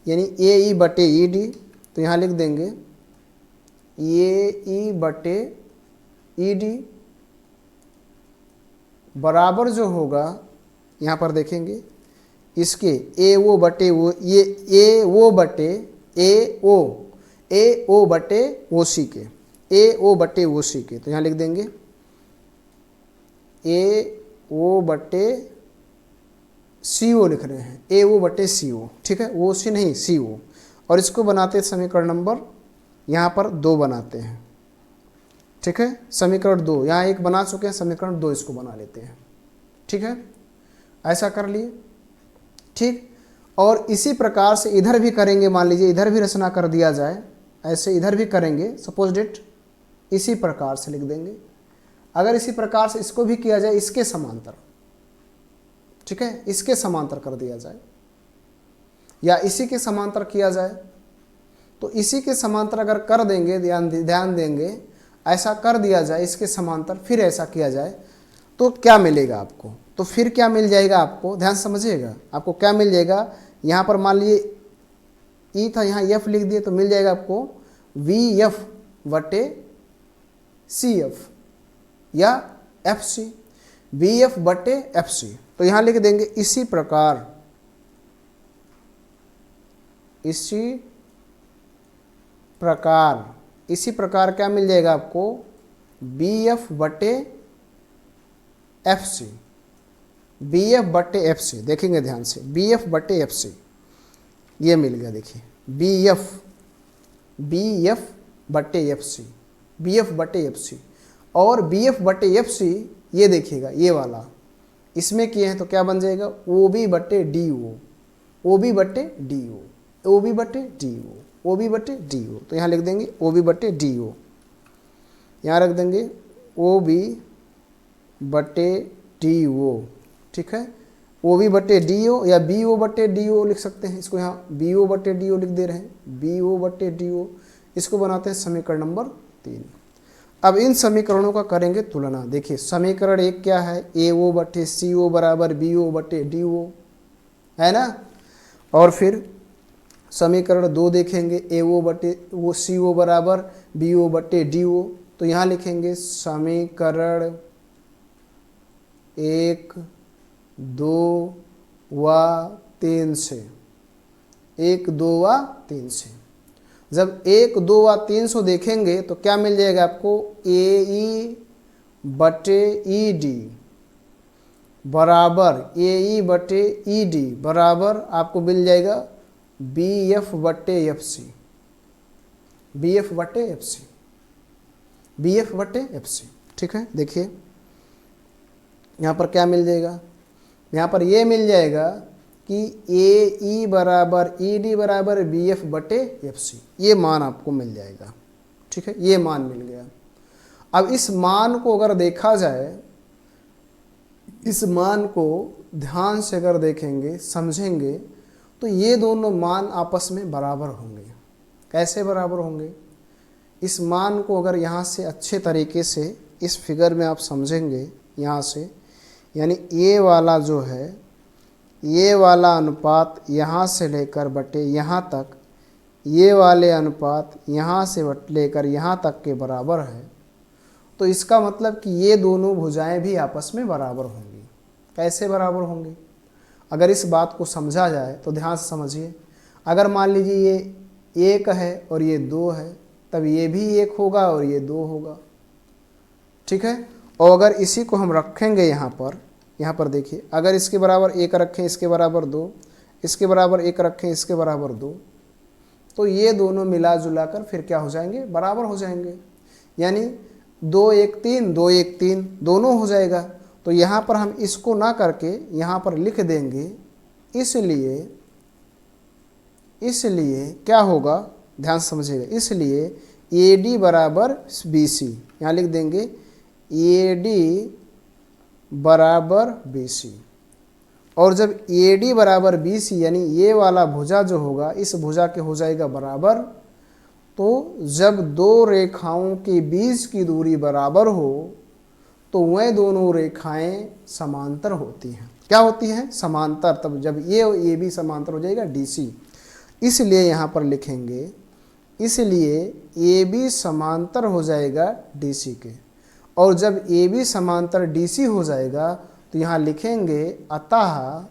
यानी ए ई बटे ई डी। तो यहाँ लिख देंगे ए ई बटे ई डी बराबर जो होगा, यहाँ पर देखेंगे इसके ए ओ बटे वो, ये ए ओ बटे ए ओ बटे ओ सी के, ए ओ बटे ओ सी के। तो यहाँ लिख देंगे ए ओ बटे सी ओ लिख रहे हैं, ए ओ बटे सी ओ। ठीक है, ओ सी नहीं, सी ओ। और इसको बनाते हैं समीकरण नंबर यहाँ पर 2 बनाते हैं। ठीक है, समीकरण 2, यहाँ 1 बना चुके हैं, समीकरण 2 इसको बना लेते हैं। ठीक है, ऐसा कर लिए। ठीक, और इसी प्रकार से इधर भी करेंगे। मान लीजिए इधर भी रचना कर दिया जाए, ऐसे इधर भी करेंगे। सपोज डेट इसी प्रकार से लिख देंगे। अगर इसी प्रकार से इसको भी किया जाए, इसके समांतर, ठीक है, इसके समांतर कर दिया जाए, या इसी के समांतर किया जाए, तो इसी के समांतर अगर कर देंगे, ध्यान देंगे, ऐसा कर दिया जाए इसके समांतर, फिर ऐसा किया जाए तो क्या मिलेगा आपको? तो फिर क्या मिल जाएगा आपको, ध्यान समझिएगा, आपको क्या मिल जाएगा। यहाँ पर मान लीजिए ई था, यहाँ एफ लिख दिए तो मिल जाएगा आपको वी एफ बटे सी एफ या एफ सी, वी एफ बटे एफ सी। तो यहाँ लिख देंगे इसी प्रकार, इसी प्रकार क्या मिल जाएगा आपको, बी एफ बटे एफ सी, बी एफ बटे एफ सी। देखेंगे ध्यान से, बी एफ बटे एफ सी ये मिल गया। देखिए बी एफ बटे एफ सी, बी एफ बटे एफ सी, और बी एफ बटे एफ सी ये देखिएगा, ये वाला इसमें किए हैं तो क्या बन जाएगा, ओ बी बटे डी ओ, ओ बी बटे डी ओ, ओ बी बटे डी ओ, ओ बी बटे डी ओ। तो यहाँ लिख देंगे ओ बी बटे डी ओ, यहाँ रख देंगे ओ बी बटे डी ओ, ठीक है। ओ बी बटे डी ओ या बी ओ बटे डी ओ लिख सकते हैं इसको, यहाँ बी ओ बटे डी ओ लिख दे रहे हैं, बी ओ बटे डी ओ। इसको बनाते हैं समीकरण नंबर 3। अब इन समीकरणों का करेंगे तुलना। देखिए समीकरण 1 क्या है, ए ओ बटे सी ओ बराबर बी ओ बटे डी ओ, है ना। और फिर समीकरण 2 देखेंगे, ए ओ बटे वो सी ओ बराबर बी ओ बटे डी ओ। तो यहाँ लिखेंगे समीकरण 1, 2 व 3 से, 1, 2 व 3 से। जब 1, 2 व 3 से देखेंगे तो क्या मिल जाएगा आपको, ए ई बटे ई डी बराबर, ए ई बटे ई डी बराबर आपको मिल जाएगा बी एफ बटे एफ सी, बी एफ बटे एफ सी, बी एफ बटे एफ सी, ठीक है। देखिए यहाँ पर क्या मिल जाएगा, यहाँ पर ये मिल जाएगा कि ए ई बराबर ई डी बराबर बी एफ बटे एफ सी, ये मान आपको मिल जाएगा, ठीक है, ये मान मिल गया। अब इस मान को अगर देखा जाए, इस मान को ध्यान से अगर देखेंगे, समझेंगे, तो ये दोनों मान आपस में बराबर होंगे। कैसे बराबर होंगे, इस मान को अगर यहाँ से अच्छे तरीके से इस फिगर में आप समझेंगे, यहाँ से यानी ये वाला जो है, ये वाला अनुपात यहाँ से लेकर बटे यहाँ तक, ये वाले अनुपात यहाँ से लेकर यहाँ तक के बराबर है, तो इसका मतलब कि ये दोनों भुजाएं भी आपस में बराबर होंगी। कैसे बराबर होंगी, अगर इस बात को समझा जाए तो ध्यान से समझिए। अगर मान लीजिए ये 1 है और ये 2 है, तब ये भी 1 होगा और ये 2 होगा, ठीक है। और अगर इसी को हम रखेंगे यहाँ पर देखिए, अगर इसके बराबर 1 रखें, इसके बराबर 2, इसके बराबर 1 रखें, इसके बराबर 2, तो ये दोनों मिला जुला कर फिर क्या हो जाएंगे, बराबर हो जाएंगे। यानी 2 1 3, 2 1 3 दोनों हो जाएगा। तो यहाँ पर हम इसको ना करके यहाँ पर लिख देंगे, इसलिए क्या होगा, ध्यान समझिएगा, इसलिए ए डी बराबर बी सी, यहाँ लिख देंगे ए डी बराबर बी सी। और जब ए डी बराबर बी सी यानी ये वाला भुजा जो होगा इस भुजा के हो जाएगा बराबर, तो जब दो रेखाओं के बीच की दूरी बराबर हो तो वह दोनों रेखाएं समांतर होती हैं। क्या होती हैं, समांतर। तब जब ये भी समांतर हो जाएगा डी सी, इसलिए यहाँ पर लिखेंगे, इसलिए ए बी समांतर हो जाएगा डी सी के। और जब ए बी समांतर डी सी हो जाएगा तो यहाँ लिखेंगे अतः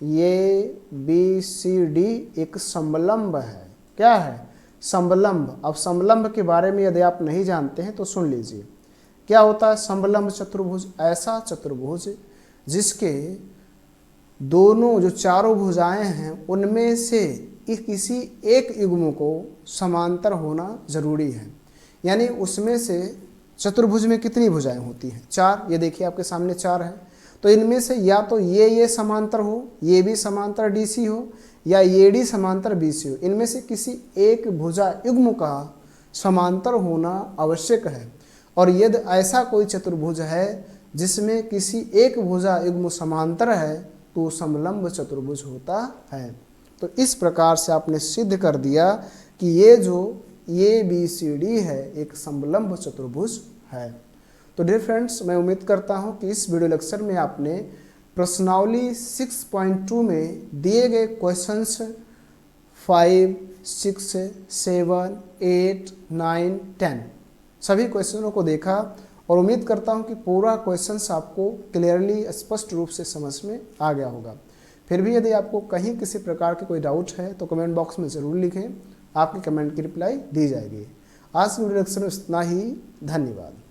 ये बी सी डी एक समलंब है। क्या है, समलंब। अब समलंब के बारे में यदि आप नहीं जानते हैं तो सुन लीजिए। क्या होता है समलंब चतुर्भुज, ऐसा चतुर्भुज जिसके दोनों जो चारों भुजाएं हैं उनमें से किसी एक युग्म को समांतर होना जरूरी है। यानी उसमें से चतुर्भुज में कितनी भुजाएं होती हैं, 4। ये देखिए आपके सामने 4 है। तो इनमें से या तो ये समांतर हो, ये भी समांतर डीसी हो, या ये डी समांतर बीसी हो। इनमें से किसी एक भुजा युग्म का समांतर होना आवश्यक है। और यदि ऐसा कोई चतुर्भुज है जिसमें किसी एक भुजा युग्म समांतर है तो समलंब चतुर्भुज होता है। तो इस प्रकार से आपने सिद्ध कर दिया कि ये जो ए बी सी डी है एक समलंब चतुर्भुज है। तो डियर फ्रेंड्स, मैं उम्मीद करता हूँ कि इस वीडियो लेक्चर में आपने प्रश्नावली 6.2 में दिए गए क्वेश्चंस 5, 6, 7, 8, 9, 10 सभी क्वेश्चनों को देखा और उम्मीद करता हूं कि पूरा क्वेश्चंस आपको क्लियरली स्पष्ट रूप से समझ में आ गया होगा। फिर भी यदि आपको कहीं किसी प्रकार की कोई डाउट है तो कमेंट बॉक्स में ज़रूर लिखें, आपके कमेंट की रिप्लाई दी जाएगी। आज की वीडियो लेक्चर में इतना ही। धन्यवाद।